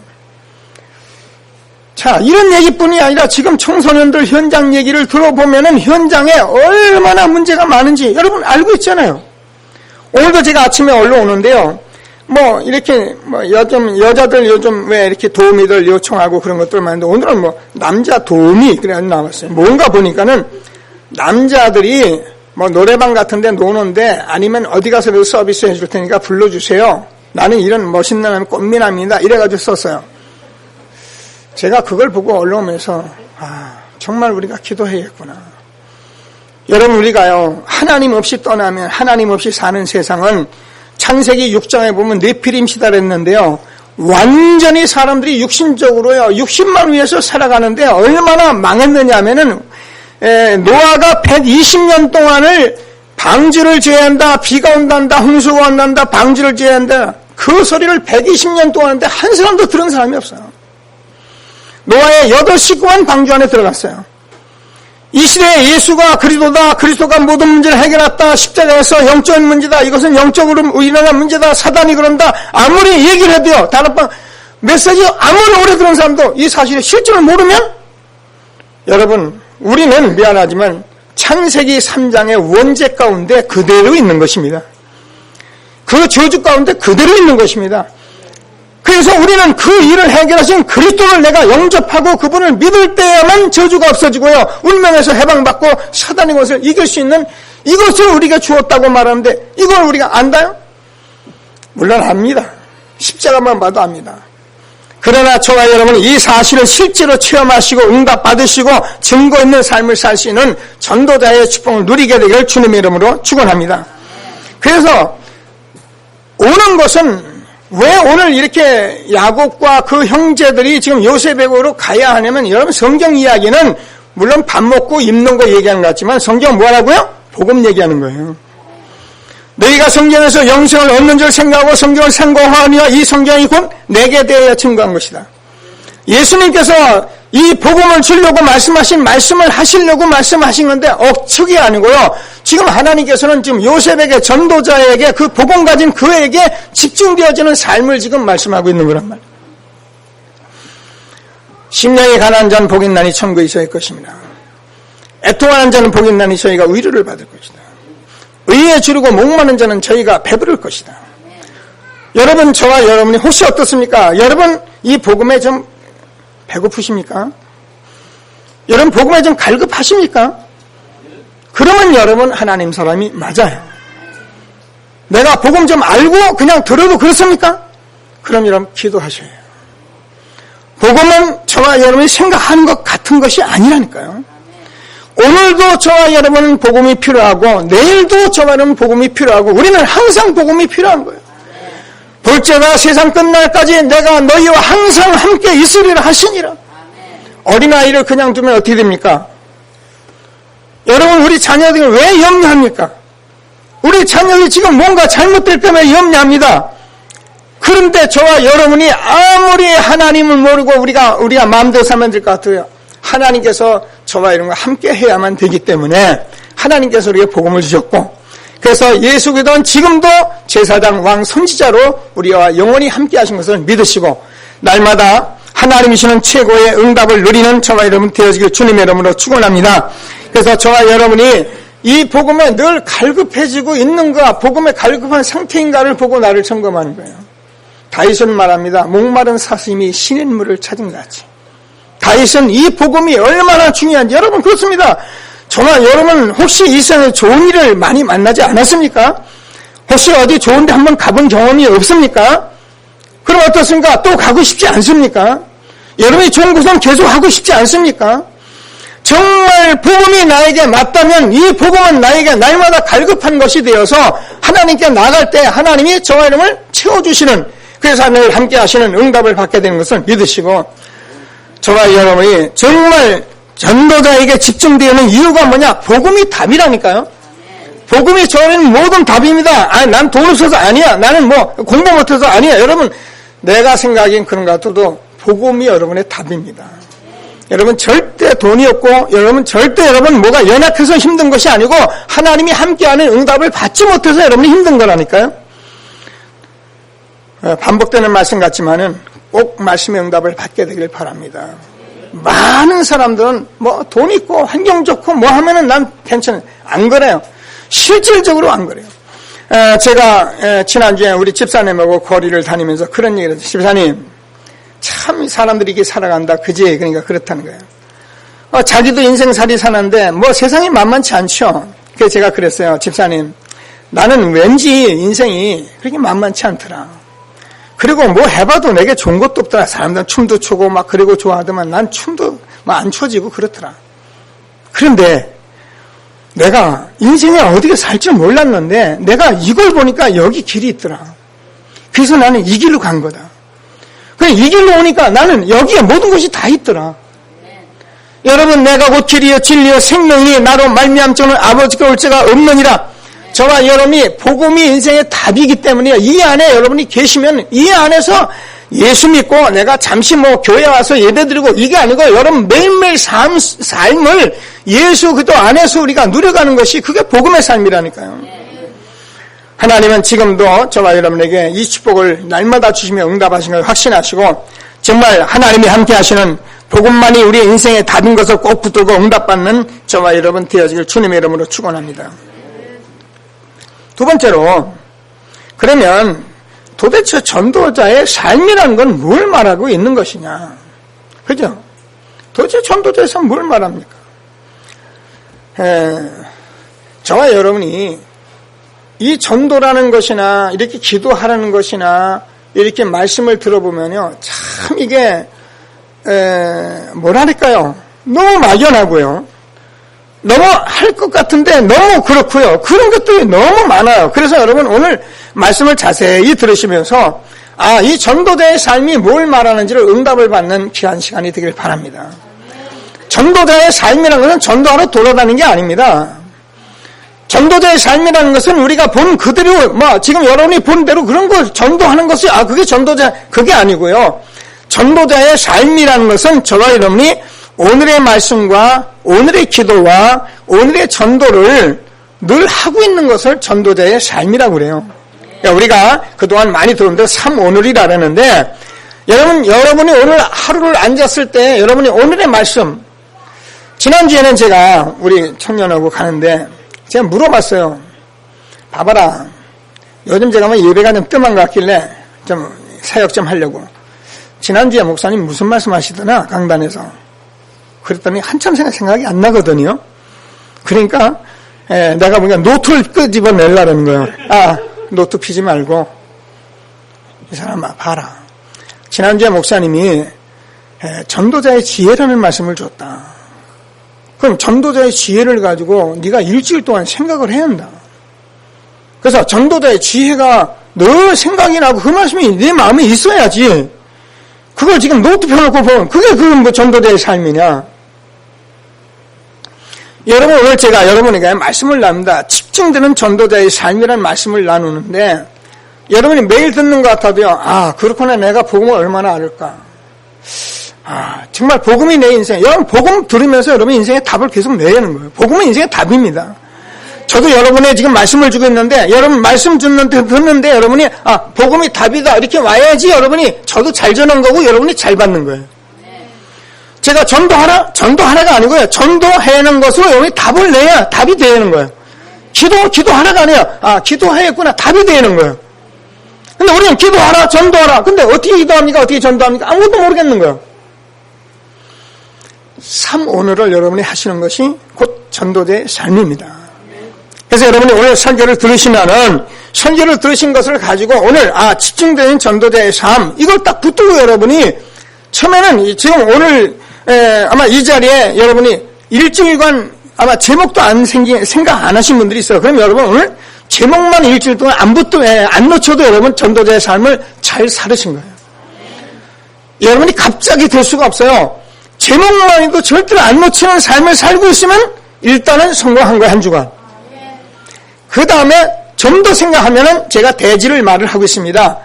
자, 이런 얘기뿐이 아니라 지금 청소년들 현장 얘기를 들어보면은 현장에 얼마나 문제가 많은지 여러분 알고 있잖아요. 오늘도 제가 아침에 올라오는데요, 이렇게 여자들 요즘 왜 이렇게 도우미들 요청하고 그런 것들 많은데, 오늘은 남자 도우미 그래 나왔어요. 뭔가 보니까는 남자들이 노래방 같은 데 노는데, 아니면 어디 가서 서비스 해줄 테니까 불러주세요. 나는 이런 멋있는 꽃미남이다. 이래가지고 썼어요. 제가 그걸 보고 올라오면서, 정말 우리가 기도해야겠구나. 여러분, 우리가요, 하나님 없이 떠나면, 하나님 없이 사는 세상은 창세기 6장에 보면 네피림 시대랬는데요, 완전히 사람들이 육신적으로요, 육신만 위해서 살아가는데 얼마나 망했느냐 하면은, 노아가 120년 동안을 방주를 지어야 한다, 비가 온단다, 홍수가 온단다, 방주를 지어야 한다, 그 소리를 120년 동안 하는데 한 사람도 들은 사람이 없어요. 노아의 8식구만 방주 안에 들어갔어요. 이 시대에 예수가 그리스도다, 그리스도가 모든 문제를 해결했다, 십자가에서 영적인 문제다, 이것은 영적으로 일어난 문제다, 사단이 그런다, 아무리 얘기를 해도요, 다락방 메시지 아무리 오래 들은 사람도 이 사실을 실제로 모르면, 여러분, 우리는 미안하지만 창세기 3장의 원죄 가운데 그대로 있는 것입니다. 그 저주 가운데 그대로 있는 것입니다. 그래서 우리는 그 일을 해결하신 그리스도를 내가 영접하고 그분을 믿을 때야만 저주가 없어지고요, 운명에서 해방받고 사단의 것을 이길 수 있는 이것을 우리가 주었다고 말하는데, 이걸 우리가 안다요? 물론 압니다. 십자가만 봐도 압니다. 그러나 저와 여러분은 이 사실을 실제로 체험하시고 응답받으시고 증거 있는 삶을 살 수 있는 전도자의 축복을 누리게 되기를 주님의 이름으로 축원합니다. 그래서 오는 것은, 왜 오늘 이렇게 야곱과 그 형제들이 지금 요셉에게로 가야 하냐면, 여러분 성경 이야기는 물론 밥 먹고 입는 거 얘기하는 것 같지만 성경 뭐라고요? 복음 얘기하는 거예요. 너희가 성경에서 영생을 얻는 줄 생각하고 성경을 상고하니와 이 성경이 곧 내게 대하여 증거한 것이다. 예수님께서 이 복음을 주려고 말씀하신 말씀을 하시려고 말씀하신 건데 억측이 아니고요, 지금 하나님께서는 지금 요셉에게, 전도자에게, 그 복음 가진 그에게 집중되어지는 삶을 지금 말씀하고 있는 거란 말이에요. 심령이 가난한 자는 복이 있나니 천국에 있어야 할 것입니다. 애통하는 자는 복이 있나니 저희가 위로를 받을 것이다. 의에 주르고 목마른 자는 저희가 배부를 것이다. 여러분, 저와 여러분이 혹시 어떻습니까? 여러분, 이 복음에 좀 배고프십니까? 여러분, 복음에 좀 갈급하십니까? 그러면 여러분 하나님 사람이 맞아요. 내가 복음 좀 알고 그냥 들어도 그렇습니까? 그럼 여러분 기도하셔야 해요. 복음은 저와 여러분이 생각하는 것 같은 것이 아니라니까요. 오늘도 저와 여러분은 복음이 필요하고, 내일도 저와 여러분 복음이 필요하고, 우리는 항상 복음이 필요한 거예요. 볼지어다 세상 끝날까지 내가 너희와 항상 함께 있으리라 하시니라. 어린아이를 그냥 두면 어떻게 됩니까? 여러분, 우리 자녀들이 왜 염려합니까? 우리 자녀들이 지금 뭔가 잘못될 때문에 염려합니다. 그런데 저와 여러분이 아무리 하나님을 모르고 우리가 마음대로 살면 될 것 같아요. 하나님께서 저와 여러분과 함께 해야만 되기 때문에 하나님께서 우리에게 복음을 주셨고, 그래서 예수 그리스도는 지금도 제사장, 왕, 선지자로 우리와 영원히 함께 하신 것을 믿으시고 날마다 하나님이 주시는 최고의 응답을 누리는 저와 여러분 되어지길 주님의 이름으로 축원합니다. 그래서 저와 여러분이 이 복음에 늘 갈급해지고 있는가, 복음에 갈급한 상태인가를 보고 나를 점검하는 거예요. 다윗은 말합니다. 목마른 사슴이 시냇물을 찾은 것 같이. 다윗은 이 복음이 얼마나 중요한지, 여러분 그렇습니다. 저와 여러분 혹시 이 세상에 좋은 일을 많이 만나지 않았습니까? 혹시 어디 좋은 데 한번 가본 경험이 없습니까? 그럼 어떻습니까? 또 가고 싶지 않습니까? 여러분이 좋은 곳은 계속 하고 싶지 않습니까? 정말 복음이 나에게 맞다면 이 복음은 나에게 날마다 갈급한 것이 되어서 하나님께 나갈 때 하나님이 저와 여러분을 채워주시는, 그래서 늘 함께 하시는 응답을 받게 되는 것을 믿으시고, 저와 여러분이 정말 전도자에게 집중되는 이유가 뭐냐? 복음이 답이라니까요. 복음이 저는 모든 답입니다. 난 돈 없어서 아니야. 나는 공부 못해서 아니야. 여러분, 내가 생각하기엔 그런 것 같아도 복음이 여러분의 답입니다. 여러분 절대 돈이 없고, 여러분 절대 여러분 뭐가 연약해서 힘든 것이 아니고 하나님이 함께하는 응답을 받지 못해서 여러분이 힘든 거라니까요. 반복되는 말씀 같지만은 꼭 말씀의 응답을 받게 되길 바랍니다. 많은 사람들은 돈 있고 환경 좋고 하면은 난 괜찮아요. 안 그래요. 실질적으로 안 그래요. 제가 지난주에 우리 집사님하고 거리를 다니면서 그런 얘기를 했어요. 집사님, 참 사람들이 이렇게 살아간다. 그지? 그러니까 그렇다는 거예요. 자기도 인생살이 사는데 세상이 만만치 않죠. 그래서 제가 그랬어요. 집사님, 나는 왠지 인생이 그렇게 만만치 않더라. 그리고 해봐도 내게 좋은 것도 없더라. 사람들은 춤도 추고 그리고 좋아하더만 난 춤도 안 춰지고 그렇더라. 그런데 내가 인생에 어떻게 살 줄 몰랐는데 내가 이걸 보니까 여기 길이 있더라. 그래서 나는 이 길로 간 거다. 그래, 이 길로 오니까 나는 여기에 모든 것이 다 있더라. 여러분, 내가 곧 길이요 진리요 생명이니 나로 말미암고는 아버지께 올 자가 없느니라. 저와 여러분이 복음이 인생의 답이기 때문에 이 안에 여러분이 계시면 이 안에서 예수 믿고 내가 잠시 교회 와서 예배드리고 이게 아니고 여러분 매일매일 삶을 예수 그리스도 안에서 우리가 누려가는 것이 그게 복음의 삶이라니까요. 하나님은 지금도 저와 여러분에게 이 축복을 날마다 주시며 응답하신 걸 확신하시고 정말 하나님이 함께 하시는 복음만이 우리의 인생의 답인 것을 꼭 붙들고 응답받는 저와 여러분 되어지길 주님의 이름으로 축원합니다. 두 번째로, 그러면 도대체 전도자의 삶이라는 건 뭘 말하고 있는 것이냐? 그죠? 도대체 전도자의 삶 뭘 말합니까? 저와 여러분이 이 전도라는 것이나 이렇게 기도하라는 것이나 이렇게 말씀을 들어보면요, 참 이게 뭐랄까요? 너무 막연하고요. 너무 할 것 같은데 너무 그렇고요. 그런 것들이 너무 많아요. 그래서 여러분 오늘 말씀을 자세히 들으시면서 이 전도자의 삶이 뭘 말하는지를 응답을 받는 귀한 시간이 되길 바랍니다. 전도자의 삶이라는 것은 전도하러 돌아다니는 게 아닙니다. 전도자의 삶이라는 것은 우리가 본 그대로 지금 여러분이 본 대로 그런 걸 전도하는 것이 그게 전도자, 그게 아니고요. 전도자의 삶이라는 것은 저와 여러분이 오늘의 말씀과 오늘의 기도와 오늘의 전도를 늘 하고 있는 것을 전도자의 삶이라고 그래요. 우리가 그동안 많이 들었는데 3오늘이라 그러는데 여러분이 오늘 하루를 앉았을 때 여러분이 오늘의 말씀, 지난주에는 제가 우리 청년하고 가는데 제가 물어봤어요. 봐봐라, 요즘 제가 예배가 좀 뜸한 것 같길래 좀 사역 좀 하려고. 지난주에 목사님 무슨 말씀 하시더나 강단에서. 그랬더니 한참 생각이 안 나거든요. 그러니까 내가 보니까 노트를 끄집어내려는 거예요. 노트 피지 말고 이 사람아 봐라. 지난주에 목사님이 전도자의 지혜라는 말씀을 줬다. 그럼 전도자의 지혜를 가지고 네가 일주일 동안 생각을 해야 한다. 그래서 전도자의 지혜가 늘 생각이 나고 그 말씀이 네 마음에 있어야지. 그걸 지금 노트 펴놓고 보면 그게 전도자의 삶이냐. 여러분, 오늘 제가 여러분에게 말씀을 나눕니다. 집중되는 전도자의 삶이라는 말씀을 나누는데 여러분이 매일 듣는 것 같아도요, 아, 그렇구나. 내가 복음을 얼마나 알을까. 아, 정말 복음이 내 인생. 여러분, 복음 들으면서 여러분 인생의 답을 계속 내야 하는 거예요. 복음은 인생의 답입니다. 저도 여러분의 지금 말씀을 주고 있는데, 여러분 말씀 듣는데 여러분이, 아, 복음이 답이다. 이렇게 와야지 여러분이 저도 잘 전한 거고 여러분이 잘 받는 거예요. 제가 전도하라? 전도하라가 아니고요. 전도하는 것으로 여러분이 답을 내야 답이 되는 거예요. 기도하라가 아니라, 아, 기도하였구나. 답이 되는 거예요. 근데 우리는 기도하라, 전도하라. 근데 어떻게 기도합니까? 어떻게 전도합니까? 아무것도 모르겠는 거예요. 삶 오늘을 여러분이 하시는 것이 곧 전도자의 삶입니다. 그래서 여러분이 오늘 설교를 들으시면은 설교를 들으신 것을 가지고 오늘 집중되는 전도자의 삶 이걸 딱 붙들고 여러분이 처음에는 지금 오늘 아마 이 자리에 여러분이 일주일간 아마 제목도 생각 안 하신 분들이 있어요. 그럼 여러분 오늘 제목만 일주일 동안 안 놓쳐도 여러분 전도자의 삶을 잘 살으신 거예요. 여러분이 갑자기 될 수가 없어요. 제목만 해도 절대로 안 놓치는 삶을 살고 있으면 일단은 성공한 거예요. 한 주간. 그 다음에 좀 더 생각하면은 제가 대지를 말을 하고 있습니다.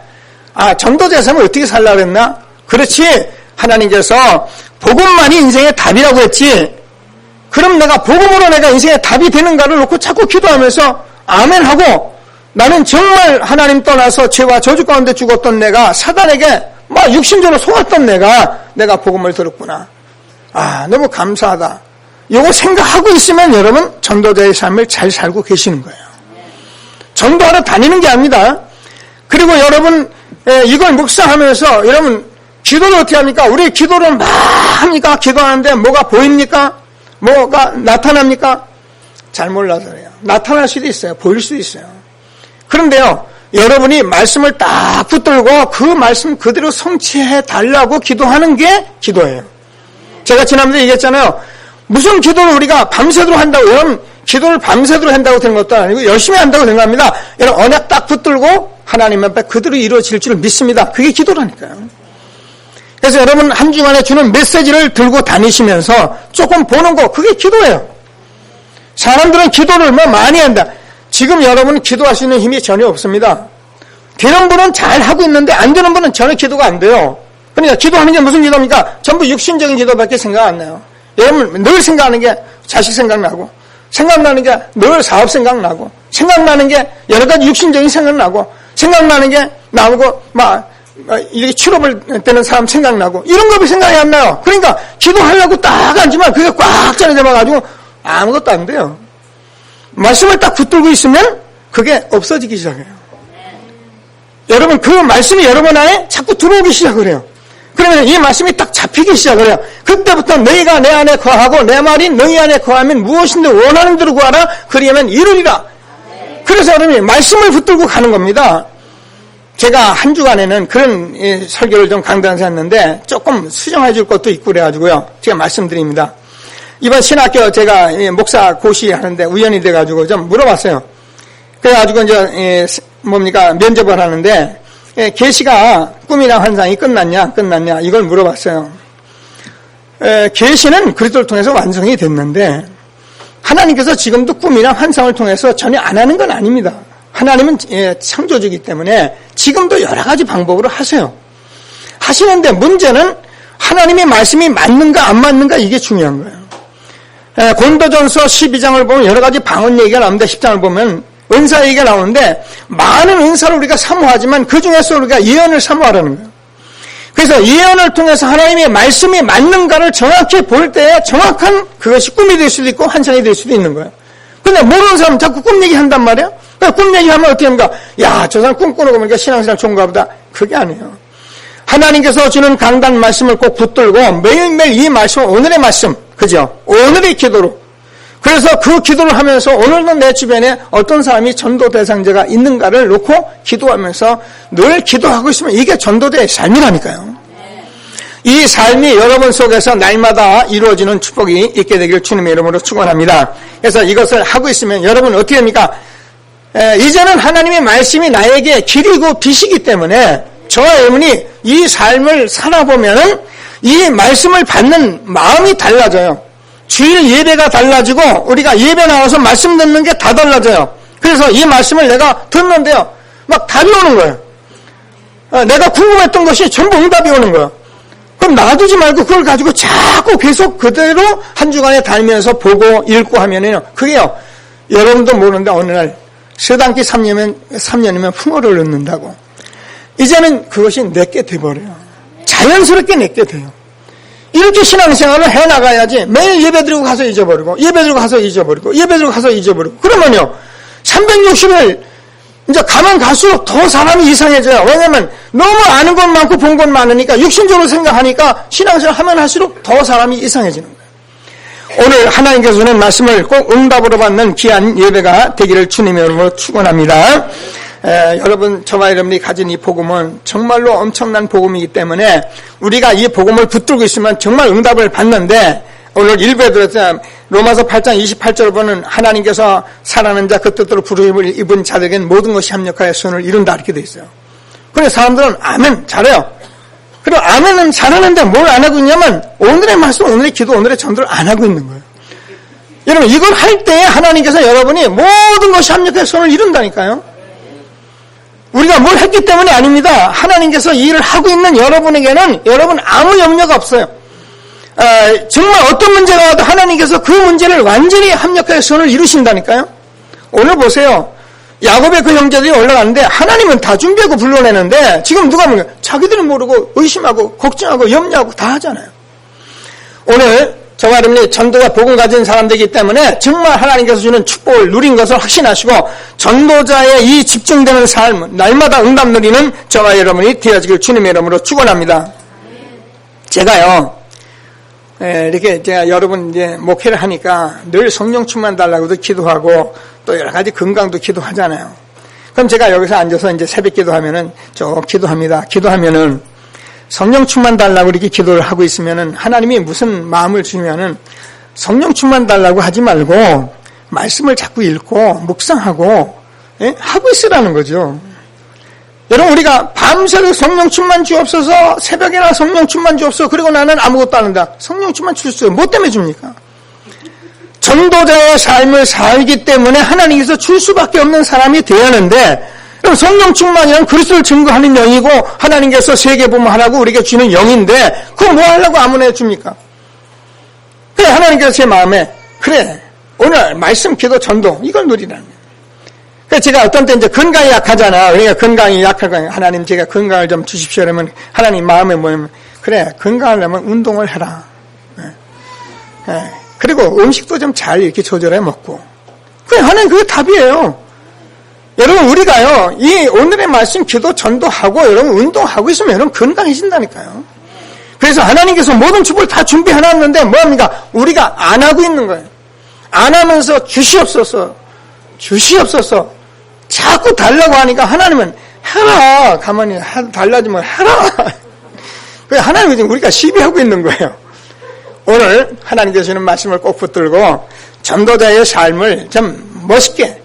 아, 전도자의 삶을 어떻게 살려고 했나? 그렇지. 하나님께서 복음만이 인생의 답이라고 했지. 그럼 내가 복음으로 내가 인생의 답이 되는가를 놓고 자꾸 기도하면서 아멘하고 나는 정말 하나님 떠나서 죄와 저주 가운데 죽었던 내가 사단에게 막 육신적으로 속았던 내가 복음을 들었구나. 아, 너무 감사하다. 이거 생각하고 있으면 여러분 전도자의 삶을 잘 살고 계시는 거예요. 전도하러 다니는 게 아닙니다. 그리고 여러분 이걸 묵상하면서 여러분 기도를 어떻게 합니까? 우리 기도를 막 합니까? 기도하는데 뭐가 보입니까? 뭐가 나타납니까? 잘 몰라서 그래요. 나타날 수도 있어요. 보일 수도 있어요. 그런데요, 여러분이 말씀을 딱 붙들고 그 말씀 그대로 성취해 달라고 기도하는 게 기도예요. 제가 지난번에 얘기했잖아요. 무슨 기도를 우리가 밤새도록 한다고, 여러분 기도를 밤새도록 한다고 되는 것도 아니고 열심히 한다고 된 겁니다. 여러분 언약 딱 붙들고 하나님 앞에 그대로 이루어질 줄 믿습니다. 그게 기도라니까요. 그래서 여러분 한 주간에 주는 메시지를 들고 다니시면서 조금 보는 거 그게 기도예요. 사람들은 기도를 뭐 많이 한다. 지금 여러분 기도할 수 있는 힘이 전혀 없습니다. 되는 분은 잘 하고 있는데 안 되는 분은 전혀 기도가 안 돼요. 그러니까 기도하는 게 무슨 기도입니까? 전부 육신적인 기도밖에 생각 안 나요. 여러분 늘 생각하는 게 자식 생각나고 생각나는 게 늘 사업 생각나고 생각나는 게 여러 가지 육신적인 생각나고 생각나는 게 나오고 막 이렇게 취업을 되는 사람 생각나고 이런 것이 생각이 안 나요. 그러니까 기도하려고 딱 앉으면 그게 꽉 짜내 잡아가지고 아무것도 안 돼요. 말씀을 딱 붙들고 있으면 그게 없어지기 시작해요. 여러분 그 말씀이 여러분 안에 자꾸 들어오기 시작을 해요. 그러면 이 말씀이 딱 잡히기 시작을 해요. 그때부터 너희가 내 안에 거하고 내 말이 너희 안에 거하면 무엇인데 원하는 대로 구하라 그리하면 이루리라. 그래서 여러분이 말씀을 붙들고 가는 겁니다. 제가 한 주간에는 그런 설교를 좀 강단에서 했는데 조금 수정해 줄 것도 있고 그래가지고요. 제가 말씀드립니다. 이번 신학교 제가 목사 고시 하는데 우연히 돼가지고 좀 물어봤어요. 그래가지고 이제 면접을 하는데 계시가 꿈이나 환상이 끝났냐 이걸 물어봤어요. 계시는 그리스도를 통해서 완성이 됐는데 하나님께서 지금도 꿈이나 환상을 통해서 전혀 안 하는 건 아닙니다. 하나님은 창조주이기 때문에 지금도 여러 가지 방법으로 하세요. 하시는데 문제는 하나님의 말씀이 맞는가 안 맞는가 이게 중요한 거예요. 고린도전서 12장을 보면 여러 가지 방언 얘기가 나오는데 10장을 보면 은사 얘기가 나오는데 많은 은사를 우리가 사모하지만 그중에서 우리가 예언을 사모하라는 거예요. 그래서 예언을 통해서 하나님의 말씀이 맞는가를 정확히 볼 때 정확한 그것이 꿈이 될 수도 있고 환상이 될 수도 있는 거예요. 근데 모르는 사람은 자꾸 꿈 얘기한단 말이에요. 꿈 얘기하면 어떻게 합니까? 야, 저 사람 꿈꾸는 거 보니까 신앙생활 좋은가 보다. 그게 아니에요. 하나님께서 주는 강단 말씀을 꼭 붙들고 매일매일 이 말씀, 오늘의 말씀, 그죠? 오늘의 기도로. 그래서 그 기도를 하면서 오늘도 내 주변에 어떤 사람이 전도 대상자가 있는가를 놓고 기도하면서 늘 기도하고 있으면 이게 전도자의 삶이라니까요. 이 삶이 여러분 속에서 날마다 이루어지는 축복이 있게 되기를 주님의 이름으로 축원합니다. 그래서 이것을 하고 있으면 여러분은 어떻게 합니까? 이제는 하나님의 말씀이 나에게 길이고 빛이기 때문에 저와 여러분이 이 삶을 살아보면은 이 말씀을 받는 마음이 달라져요. 주일 예배가 달라지고 우리가 예배 나와서 말씀 듣는 게 다 달라져요. 그래서 이 말씀을 내가 듣는데요. 막 답이 오는 거예요. 내가 궁금했던 것이 전부 응답이 오는 거예요. 그럼 놔두지 말고 그걸 가지고 자꾸 계속 그대로 한 주간에 다니면서 보고 읽고 하면은요, 그게요, 여러분도 모르는데 어느 날 서당기 3년이면 풍어를 얻는다고. 이제는 그것이 내게 돼버려요. 자연스럽게 내게 돼요. 이렇게 신앙생활을 해나가야지 매일 예배드리고 가서 잊어버리고 예배드리고 가서 잊어버리고 예배드리고 가서 잊어버리고 그러면요 360일 이제 가면 갈수록 더 사람이 이상해져요. 왜냐면 너무 아는 것 많고 본 것 많으니까 육신적으로 생각하니까 신앙생활 하면 할수록 더 사람이 이상해지는 거예요. 오늘 하나님께서 주는 말씀을 꼭 응답으로 받는 귀한 예배가 되기를 주님의 이름으로 축원합니다. 여러분, 저와 여러분이 가진 이 복음은 정말로 엄청난 복음이기 때문에 우리가 이 복음을 붙들고 있으면 정말 응답을 받는데, 오늘 일부에 들었잖아요. 로마서 8장 28절 보면 하나님께서 사랑하는 자 그 뜻대로 부르심을 입은 자들에게는 모든 것이 합력하여 선을 이룬다 이렇게 돼 있어요. 그런데 사람들은 아멘 잘해요. 그리고 아멘은 잘하는데 뭘 안 하고 있냐면 오늘의 말씀, 오늘의 기도, 오늘의 전도를 안 하고 있는 거예요. 여러분, 이걸 할 때 하나님께서 여러분이 모든 것이 합력하여 선을 이룬다니까요. 우리가 뭘 했기 때문이 아닙니다. 하나님께서 이 일을 하고 있는 여러분에게는 여러분 아무 염려가 없어요. 정말 어떤 문제가 와도 하나님께서 그 문제를 완전히 합력하여 선을 이루신다니까요. 오늘 보세요. 야곱의 그 형제들이 올라가는데 하나님은 다 준비하고 불러내는데 지금 누가 모르냐? 자기들은 모르고 의심하고 걱정하고 염려하고 다 하잖아요. 오늘 저와 여러분이 전도자 복음 가진 사람들이기 때문에 정말 하나님께서 주는 축복을 누린 것을 확신하시고 전도자의 이 집중되는 삶, 날마다 응답 누리는 저와 여러분이 되어지길 주님의 이름으로 축원합니다. 제가요, 이렇게 제가 여러분 이제 목회를 하니까 늘 성령 충만 달라고도 기도하고 또 여러 가지 건강도 기도하잖아요. 그럼 제가 여기서 앉아서 이제 새벽 기도하면은 기도합니다. 기도하면은 성령 충만 달라고 이렇게 기도를 하고 있으면은 하나님이 무슨 마음을 주면은 성령 충만 달라고 하지 말고 말씀을 자꾸 읽고 묵상하고 하고 있으라는 거죠. 여러분, 우리가 밤새도 성령 충만 주옵소서, 새벽에나 성령 충만 주옵소서, 그리고 나는 아무것도 안 한다. 성령 충만 주셨어요. 뭐 때문에 줍니까? 전도자의 삶을 살기 때문에 하나님께서 줄 수밖에 없는 사람이 되어야 하는데, 그럼 성령 충만이란 그리스도를 증거하는 영이고 하나님께서 세계보험하라고 우리에게 주는 영인데 그거 뭐 하려고 아무나 줍니까? 그래, 하나님께서 제 마음에 그래, 오늘 말씀, 기도, 전도 이걸 누리라는 거예요. 그래서 제가 어떤 때 이제 건강이 약하잖아. 그러니까 건강이 약하고 하나님 제가 건강을 좀 주십시오. 그러면 하나님 마음에 뭐냐면 그래, 건강하려면 운동을 해라. 그리고 음식도 좀 잘 이렇게 조절해 먹고. 그래, 하나님 그게 답이에요. 여러분, 우리가요, 이 오늘의 말씀 기도 전도하고 여러분 운동하고 있으면 여러분 건강해진다니까요. 그래서 하나님께서 모든 축복을 다 준비해놨는데 뭐합니까? 우리가 안 하고 있는 거예요. 안 하면서 주시옵소서 자꾸 달라고 하니까 하나님은 해라. 가만히 달라지 뭐 해라. 그래서 하나님은 지금 우리가 시비하고 있는 거예요. 오늘 하나님께서 주는 말씀을 꼭 붙들고 전도자의 삶을 좀 멋있게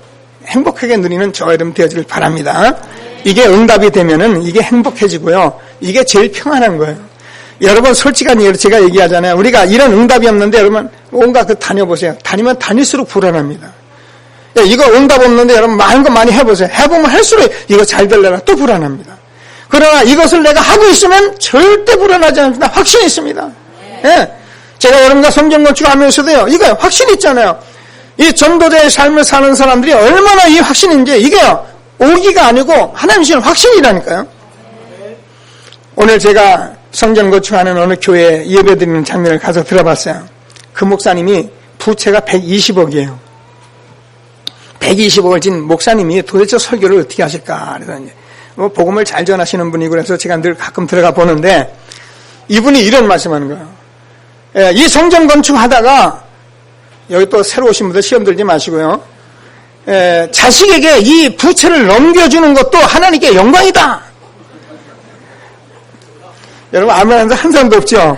행복하게 누리는 저와 여러분 되어지길 바랍니다. 이게 응답이 되면은 이게 행복해지고요. 이게 제일 평안한 거예요. 여러분, 솔직한 얘기로 제가 얘기하잖아요. 우리가 이런 응답이 없는데 여러분 온갖 다녀보세요. 다니면 다닐수록 불안합니다. 이거 응답 없는데 여러분 많은 거 많이 해보세요. 해보면 할수록 이거 잘 되려나 또 불안합니다. 그러나 이것을 내가 하고 있으면 절대 불안하지 않습니다. 확신이 있습니다. 예. 제가 여러분과 성경 건축하면서도요. 이거 확신이 있잖아요. 이 전도자의 삶을 사는 사람들이 얼마나 이 확신인지 이게요. 오기가 아니고 하나님 주시는 확신이라니까요. 오늘 제가 성전 건축하는 어느 교회에 예배드리는 장면을 가서 들어봤어요. 그 목사님이 부채가 120억이에요. 120억을 진 목사님이 도대체 설교를 어떻게 하실까? 그래서 이제 복음을 잘 전하시는 분이고 그래서 제가 늘 가끔 들어가 보는데 이분이 이런 말씀하는 거예요. 이 성전 건축하다가 여기 또 새로 오신 분들 시험 들지 마시고요. 자식에게 이 부채를 넘겨주는 것도 하나님께 영광이다. 여러분 아무나 한 사람도 없죠.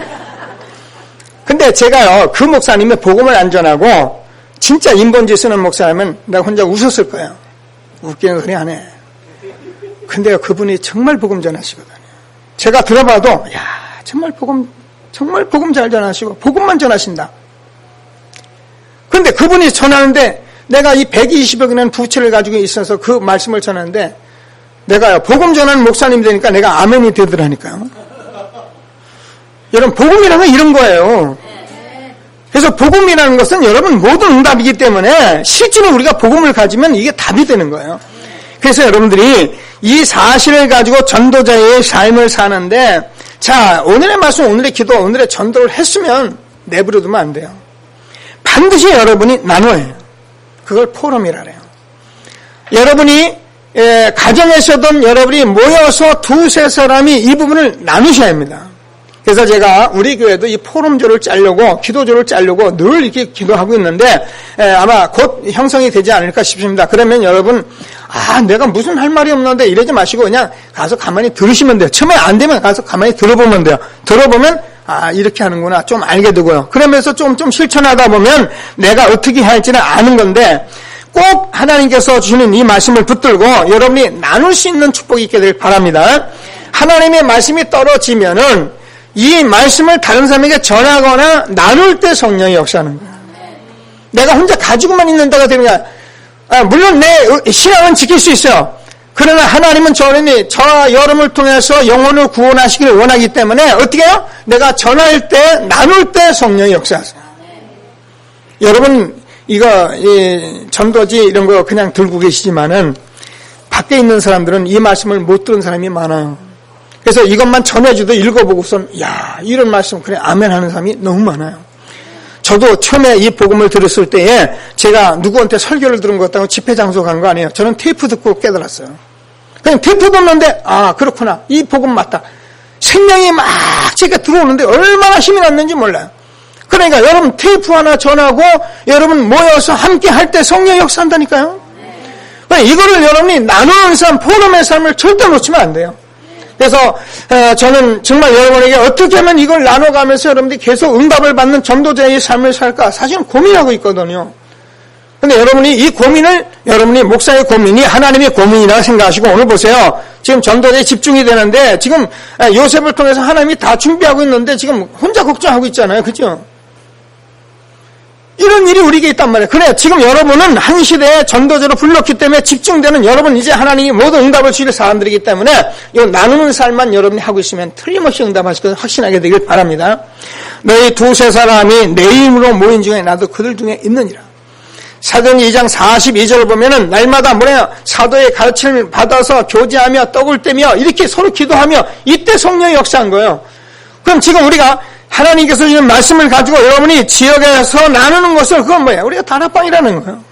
근데 제가요 그 목사님의 복음을 안 전하고 진짜 인본주의 쓰는 목사님은 내가 혼자 웃었을 거예요. 웃기는 소리 안 해. 근데 그분이 정말 복음 전하시거든요. 제가 들어봐도 야 정말 복음 잘 전하시고 복음만 전하신다. 근데 그분이 전하는데 내가 이 120억이라는 부채를 가지고 있어서 그 말씀을 전하는데 내가요, 복음 전하는 목사님이 되니까 내가 아멘이 되더라니까요. 여러분, 복음이라는 건 이런 거예요. 그래서 복음이라는 것은 여러분 모든 응답이기 때문에 실제로 우리가 복음을 가지면 이게 답이 되는 거예요. 그래서 여러분들이 이 사실을 가지고 전도자의 삶을 사는데, 자, 오늘의 말씀, 오늘의 기도, 오늘의 전도를 했으면 내버려두면 안 돼요. 반드시 여러분이 나눠야 해요. 그걸 포럼이라 그래요. 여러분이 가정에서든 여러분이 모여서 두세 사람이 이 부분을 나누셔야 합니다. 그래서 제가 우리 교회도 이 포럼조를 짜려고, 기도조를 짜려고 늘 이렇게 기도하고 있는데, 아마 곧 형성이 되지 않을까 싶습니다. 그러면 여러분, 내가 무슨 할 말이 없는데 이러지 마시고 그냥 가서 가만히 들으시면 돼요. 처음에 안 되면 가서 가만히 들어보면 돼요. 들어보면, 이렇게 하는구나. 좀 알게 되고요. 그러면서 좀 실천하다 보면 내가 어떻게 해야 할지는 아는 건데, 꼭 하나님께서 주시는 이 말씀을 붙들고 여러분이 나눌 수 있는 축복이 있게 되길 바랍니다. 하나님의 말씀이 떨어지면은 이 말씀을 다른 사람에게 전하거나 나눌 때 성령이 역사하는 거예요. 내가 혼자 가지고만 있는 데가 되는 거야. 물론 내 신앙은 지킬 수 있어요. 그러나 하나님은 저와 여러분을 통해서 영혼을 구원하시기를 원하기 때문에 어떻게 해요? 내가 전할 때, 나눌 때 성령이 역사하세요. 여러분, 전도지 이런 거 그냥 들고 계시지만은 밖에 있는 사람들은 이 말씀을 못 들은 사람이 많아요. 그래서 이것만 전해주도 읽어보고선, 이런 말씀, 그래, 아멘 하는 사람이 너무 많아요. 저도 처음에 이 복음을 들었을 때에 제가 누구한테 설교를 들은 것 같다고 집회 장소 간 거 아니에요. 저는 테이프 듣고 깨달았어요. 그냥 테이프 듣는데, 그렇구나. 이 복음 맞다. 생명이 막 제가 들어오는데 얼마나 힘이 났는지 몰라요. 그러니까 여러분 테이프 하나 전하고 여러분 모여서 함께 할 때 성령 역사한다니까요. 이거를 여러분이 나누는 삶, 포럼의 삶을 절대 놓치면 안 돼요. 그래서 저는 정말 여러분에게 어떻게 하면 이걸 나눠가면서 여러분들이 계속 응답을 받는 전도자의 삶을 살까 사실은 고민하고 있거든요. 근데 여러분이 이 고민을 여러분이 목사의 고민이 하나님의 고민이라고 생각하시고 오늘 보세요. 지금 전도자에 집중이 되는데 지금 요셉을 통해서 하나님이 다 준비하고 있는데 지금 혼자 걱정하고 있잖아요. 그죠? 이런 일이 우리에게 있단 말이에요. 그래, 지금 여러분은 한 시대에 전도자로 불렀기 때문에 집중되는 여러분, 이제 하나님이 모든 응답을 주실 사람들이기 때문에 이 나누는 삶만 여러분이 하고 있으면 틀림없이 응답하실 것을 확신하게 되길 바랍니다. 너희 두세 사람이 내 이름으로 모인 중에 나도 그들 중에 있느니라. 사도행전 2장 42절을 보면은 날마다 사도의 가르침을 받아서 교제하며 떡을 떼며 이렇게 서로 기도하며 이때 성령의 역사한 거예요. 그럼 지금 우리가 하나님께서 주는 말씀을 가지고 여러분이 지역에서 나누는 것을 그건 뭐예요? 우리가 다락방이라는 거예요.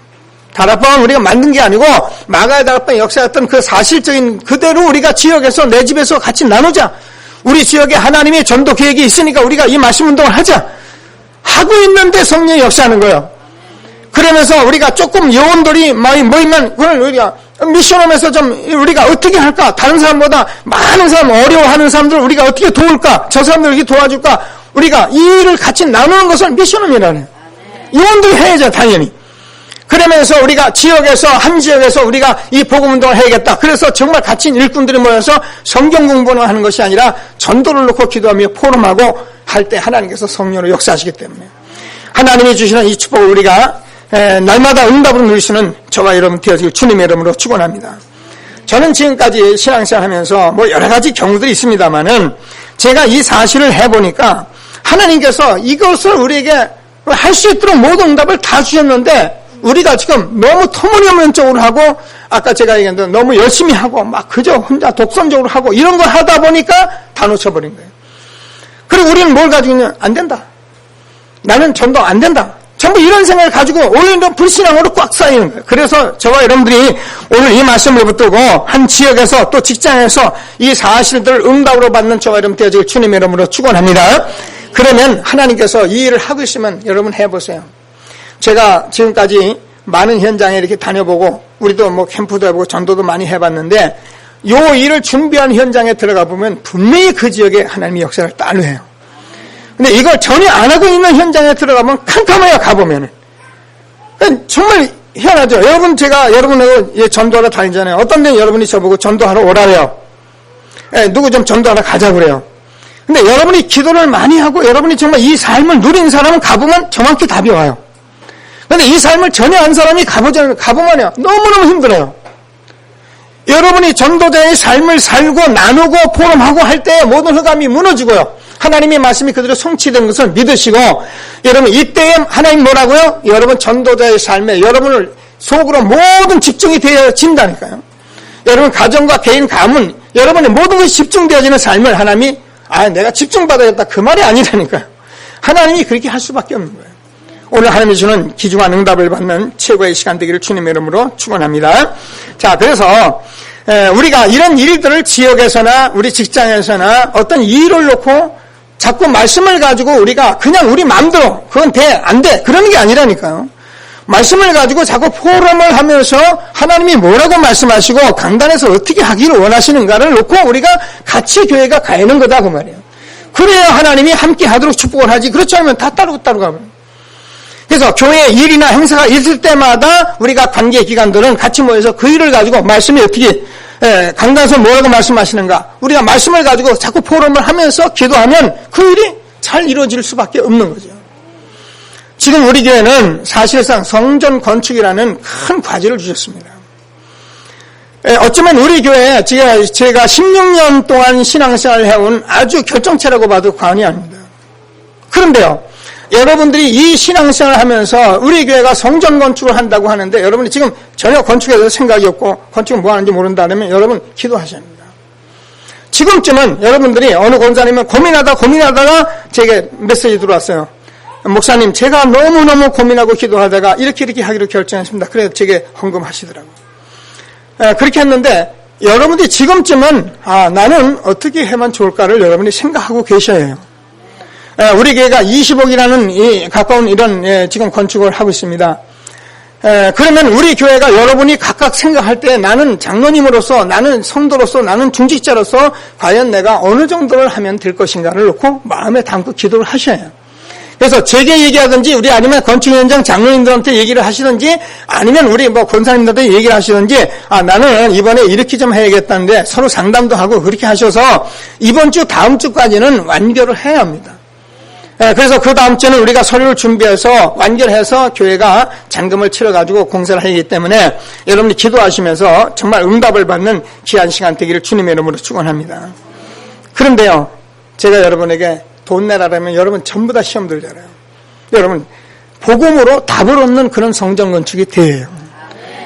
다락방은 우리가 만든 게 아니고 마가의 다락방 역사였던 그 사실적인 그대로 우리가 지역에서 내 집에서 같이 나누자. 우리 지역에 하나님의 전도 계획이 있으니까 우리가 이 말씀 운동을 하자. 하고 있는데 성령이 역사하는 거예요. 그러면서 우리가 조금 요원들이 많이 모이면 그걸 우리가 미션홈에서 좀 우리가 어떻게 할까? 다른 사람보다 많은 사람 어려워하는 사람들을 우리가 어떻게 도울까? 저 사람들을 이렇게 도와줄까? 우리가 이 일을 같이 나누는 것을 미션홈이라고 해요. 요원들이 해야죠, 당연히. 그러면서 우리가 지역에서 한 지역에서 우리가 이 복음 운동을 해야겠다. 그래서 정말 갇힌 일꾼들이 모여서 성경 공부를 하는 것이 아니라 전도를 놓고 기도하며 포럼하고 할 때 하나님께서 성령으로 역사하시기 때문에 하나님이 주시는 이 축복을 우리가 날마다 응답으로 누리시는 저와 여러분 되어지길 주님의 이름으로 축원합니다. 저는 지금까지 신앙생활 하면서 여러 가지 경우들이 있습니다만은 제가 이 사실을 해보니까 하나님께서 이것을 우리에게 할 수 있도록 모든 응답을 다 주셨는데 우리가 지금 너무 터무니없는 쪽으로 하고 아까 제가 얘기했는데 너무 열심히 하고 막 그저 혼자 독선적으로 하고 이런 걸 하다 보니까 다 놓쳐버린 거예요. 그리고 우리는 뭘 가지고 있냐? 안 된다. 나는 전도 안 된다. 전부 이런 생각을 가지고 오히려 불신앙으로 꽉 쌓이는 거예요. 그래서 저와 여러분들이 오늘 이 말씀을 붙들고 한 지역에서 또 직장에서 이 사실들을 응답으로 받는 저와 여러분 되어지길 주님의 이름으로 축원합니다. 그러면 하나님께서 이 일을 하고 있으면 여러분 해보세요. 제가 지금까지 많은 현장에 이렇게 다녀보고 우리도 캠프도 해보고 전도도 많이 해봤는데 이 일을 준비한 현장에 들어가 보면 분명히 그 지역에 하나님의 역사를 따로 해요. 근데 이걸 전혀 안 하고 있는 현장에 들어가면 캄캄해요, 가보면은. 정말 희한하죠. 여러분, 제가 여러분하고 전도하러 다니잖아요. 어떤 데는 여러분이 저보고 전도하러 오라래요. 누구 좀 전도하러 가자고 그래요. 근데 여러분이 기도를 많이 하고 여러분이 정말 이 삶을 누린 사람은 가보면 정확히 답이 와요. 근데 이 삶을 전혀 안 사람이 가보면요. 너무너무 힘들어요. 여러분이 전도자의 삶을 살고 나누고 포럼하고 할 때 모든 흑암이 무너지고요. 하나님의 말씀이 그대로 성취된 것을 믿으시고 여러분 이때에 하나님 뭐라고요? 여러분 전도자의 삶에 여러분을 속으로 모든 집중이 되어진다니까요. 여러분 가정과 개인 가문 여러분의 모든 것이 집중되어지는 삶을 하나님이 내가 집중받아야겠다 그 말이 아니라니까요. 하나님이 그렇게 할 수밖에 없는 거예요. 오늘 하나님이 주는 귀중한 응답을 받는 최고의 시간 되기를 주님의 이름으로 축원합니다. 자, 그래서 우리가 이런 일들을 지역에서나 우리 직장에서나 어떤 일을 놓고 자꾸 말씀을 가지고 우리가 그냥 우리 마음대로 그건 돼, 안 돼 그러는 게 아니라니까요. 말씀을 가지고 자꾸 포럼을 하면서 하나님이 뭐라고 말씀하시고 강단에서 어떻게 하기를 원하시는가를 놓고 우리가 같이 교회가 가는 거다 그 말이에요. 그래야 하나님이 함께 하도록 축복을 하지 그렇지 않으면 다 따로 가면. 그래서 교회 일이나 행사가 있을 때마다 우리가 관계 기관들은 같이 모여서 그 일을 가지고 말씀이 어떻게 강단에서 뭐라고 말씀하시는가 우리가 말씀을 가지고 자꾸 포럼을 하면서 기도하면 그 일이 잘 이루어질 수밖에 없는 거죠. 지금 우리 교회는 사실상 성전 건축이라는 큰 과제를 주셨습니다. 어쩌면 우리 교회에 제가 16년 동안 신앙생활을 해온 아주 결정체라고 봐도 과언이 아닙니다. 그런데요, 여러분들이 이 신앙생활을 하면서 우리 교회가 성전 건축을 한다고 하는데 여러분이 지금 전혀 건축에 대해서 생각이 없고 건축은 뭐 하는지 모른다면 여러분 기도하셔야 합니다. 지금쯤은 여러분들이 어느 권사님은 고민하다가 제게 메시지 들어왔어요. 목사님, 제가 너무너무 고민하고 기도하다가 이렇게 하기로 결정했습니다. 그래서 제게 헌금하시더라고요. 그렇게 했는데 여러분들이 지금쯤은 나는 어떻게 하면 좋을까를 여러분이 생각하고 계셔야 해요. 우리 교회가 20억이라는 가까운 이런 지금 건축을 하고 있습니다. 그러면 우리 교회가 여러분이 각각 생각할 때 나는 장로님으로서 나는 성도로서 나는 중직자로서 과연 내가 어느 정도를 하면 될 것인가를 놓고 마음에 담고 기도를 하셔야 해요. 그래서 제게 얘기하든지 우리 아니면 건축 현장 장로님들한테 얘기를 하시든지 아니면 우리 권사님들한테 얘기를 하시든지 나는 이번에 이렇게 좀 해야겠다는데 서로 상담도 하고 그렇게 하셔서 이번 주 다음 주까지는 완결을 해야 합니다. 그래서 그 다음 주는 우리가 서류를 준비해서 완결해서 교회가 잔금을 치러가지고 공사를 하기 때문에 여러분이 기도하시면서 정말 응답을 받는 귀한 시간 되기를 주님의 이름으로 축원합니다. 그런데요, 제가 여러분에게 돈 내라라면 여러분 전부 다 시험 들잖아요. 여러분 복음으로 답을 얻는 그런 성전 건축이 돼요.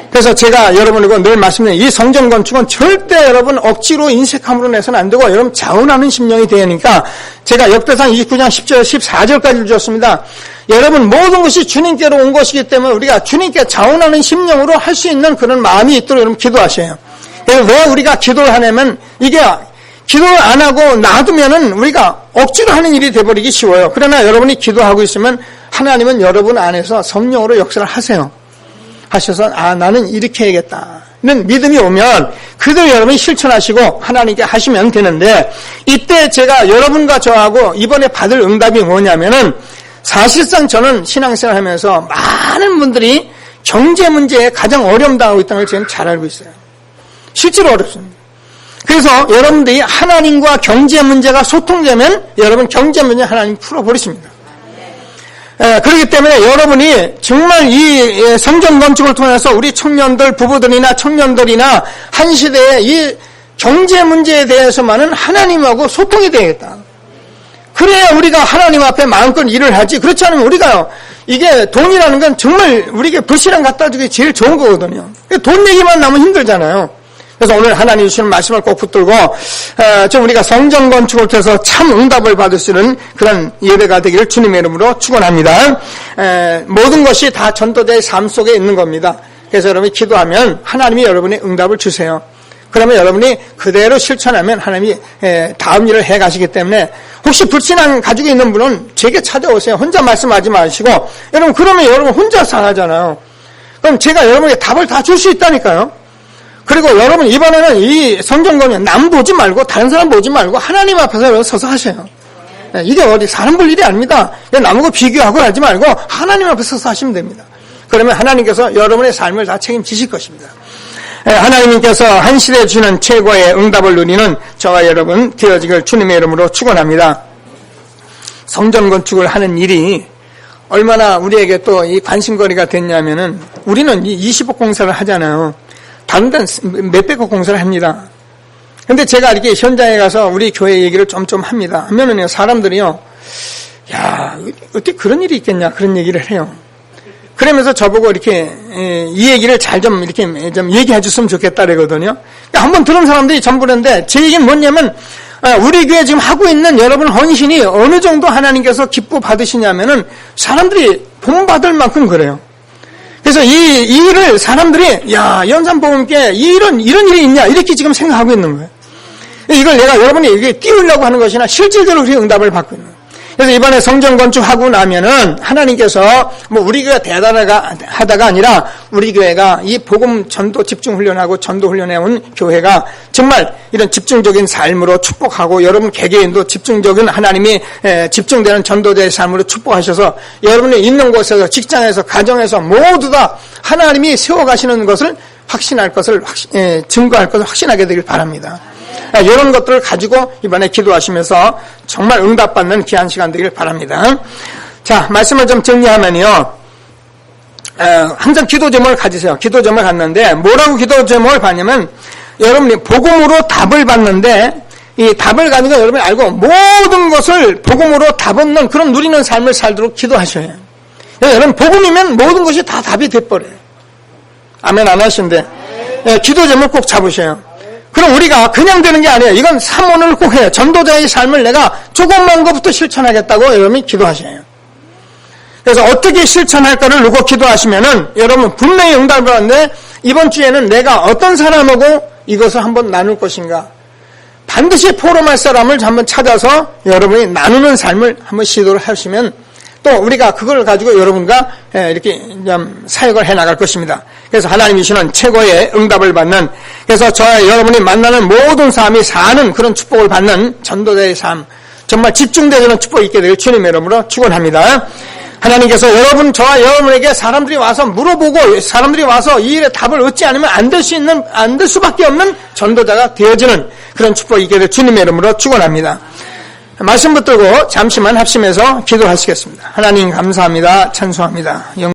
그래서 제가 여러분에게 늘 말씀드리는 이 성전 건축은 절대 여러분 억지로 인색함으로 내서는 안 되고 여러분 자원하는 심령이 되니까 제가 역대상 29장 10절 14절까지 주었습니다. 여러분 모든 것이 주님께로 온 것이기 때문에 우리가 주님께 자원하는 심령으로 할 수 있는 그런 마음이 있도록 여러분 기도하셔요. 그래서 왜 우리가 기도를 하냐면 이게 기도를 안 하고 놔두면은 우리가 억지로 하는 일이 돼버리기 쉬워요. 그러나 여러분이 기도하고 있으면 하나님은 여러분 안에서 성령으로 역사를 하세요. 하셔서 나는 이렇게 해야겠다는 믿음이 오면 그대로 여러분이 실천하시고 하나님께 하시면 되는데 이때 제가 여러분과 저하고 이번에 받을 응답이 뭐냐면은 사실상 저는 신앙생활 하면서 많은 분들이 경제 문제에 가장 어려움 당하고 있다는 걸 저는 잘 알고 있어요. 실제로 어렵습니다. 그래서 여러분들이 하나님과 경제 문제가 소통되면 여러분 경제 문제 하나님 풀어버리십니다. 그렇기 때문에 여러분이 정말 이 성전 건축을 통해서 우리 청년들, 부부들이나 청년들이나 한 시대에 이 경제 문제에 대해서만은 하나님하고 소통이 되겠다. 그래야 우리가 하나님 앞에 마음껏 일을 하지. 그렇지 않으면 우리가요, 이게 돈이라는 건 정말 우리에게 불씨랑 갖다 주기 제일 좋은 거거든요. 돈 얘기만 나면 힘들잖아요. 그래서 오늘 하나님 주시는 말씀을 꼭 붙들고 좀 우리가 성전 건축을 통해서 참 응답을 받을 수 있는 그런 예배가 되기를 주님의 이름으로 축원합니다. 모든 것이 다 전도자의 삶 속에 있는 겁니다. 그래서 여러분이 기도하면 하나님이 여러분의 응답을 주세요. 그러면 여러분이 그대로 실천하면 하나님이 다음 일을 해가시기 때문에 혹시 불신앙 가지고 있는 분은 제게 찾아오세요. 혼자 말씀하지 마시고 여러분 그러면 여러분 혼자 상하잖아요. 그럼 제가 여러분에게 답을 다 줄 수 있다니까요. 그리고 여러분 이번에는 이 성전건축 남 보지 말고 다른 사람 보지 말고 하나님 앞에서 서서 하세요. 이게 어디 사람 볼 일이 아닙니다. 남하고 비교하고 하지 말고 하나님 앞에 서서 하시면 됩니다. 그러면 하나님께서 여러분의 삶을 다 책임지실 것입니다. 하나님께서 한 시대에 주는 최고의 응답을 누리는 저와 여러분 되어지길 주님의 이름으로 축원합니다. 성전 건축을 하는 일이 얼마나 우리에게 또 이 관심거리가 됐냐면은 우리는 이 20억 공사를 하잖아요. 다른 데는 몇백억 공사를 합니다. 근데 제가 이렇게 현장에 가서 우리 교회 얘기를 좀 합니다. 하면은요, 사람들이요, 야, 어떻게 그런 일이 있겠냐, 그런 얘기를 해요. 그러면서 저보고 이렇게, 이 얘기를 잘 좀 이렇게 좀 얘기해 줬으면 좋겠다, 그러거든요. 그러니까 한번 들은 사람들이 전부 그런데 제 얘기는 뭐냐면, 우리 교회 지금 하고 있는 여러분 헌신이 어느 정도 하나님께서 기뻐 받으시냐면은 사람들이 본받을 만큼 그래요. 그래서 이 일을 사람들이, 야, 연산복음교회 이런 일이 있냐, 이렇게 지금 생각하고 있는 거예요. 이걸 내가 여러분이 이게 띄우려고 하는 것이나 실질적으로 그렇게 응답을 받고 있는 거예요. 그래서 이번에 성전 건축하고 나면은 하나님께서 뭐 우리 교회가 대단하다가 아니라 우리 교회가 이 복음 전도 집중 훈련하고 전도 훈련해 온 교회가 정말 이런 집중적인 삶으로 축복하고 여러분 개개인도 집중적인 하나님이 집중되는 전도자의 삶으로 축복하셔서 여러분이 있는 곳에서 직장에서 가정에서 모두 다 하나님이 세워가시는 것을 확신할 것을 증거할 것을 확신하게 되길 바랍니다. 이런 것들을 가지고 이번에 기도하시면서 정말 응답받는 귀한 시간 되길 바랍니다. 자, 말씀을 좀 정리하면요. 항상 기도 제목을 가지세요. 기도 제목을 갖는데 뭐라고 기도 제목을 받냐면 여러분이 복음으로 답을 받는데 이 답을 가지고 여러분이 알고 모든 것을 복음으로 답 얻는 그런 누리는 삶을 살도록 기도하셔야 해요. 여러분 복음이면 모든 것이 다 답이 돼버려요. 아멘 안 하신데 기도 제목 꼭 잡으셔요. 그럼 우리가 그냥 되는 게 아니에요. 이건 사모를 꼭 해요. 전도자의 삶을 내가 조금만 것부터 실천하겠다고 여러분이 기도하셔요. 그래서 어떻게 실천할까를 놓고 기도하시면은 여러분 분명히 응답을 받는데 이번 주에는 내가 어떤 사람하고 이것을 한번 나눌 것인가. 반드시 포럼할 사람을 한번 찾아서 여러분이 나누는 삶을 한번 시도를 하시면 또 우리가 그걸 가지고 여러분과 이렇게 사역을 해나갈 것입니다. 그래서 하나님이 주시는 최고의 응답을 받는 그래서 저와 여러분이 만나는 모든 사람이 사는 그런 축복을 받는 전도자의 삶 정말 집중되는 축복이 있게 되길 주님의 이름으로 축원합니다. 하나님께서 저와 여러분에게 사람들이 와서 물어보고 사람들이 와서 이 일에 답을 얻지 않으면 안 될 수밖에 없는 전도자가 되어지는 그런 축복이 있게 될 주님의 이름으로 축원합니다. 말씀 붙들고 잠시만 합심해서 기도하시겠습니다. 하나님 감사합니다. 찬송합니다.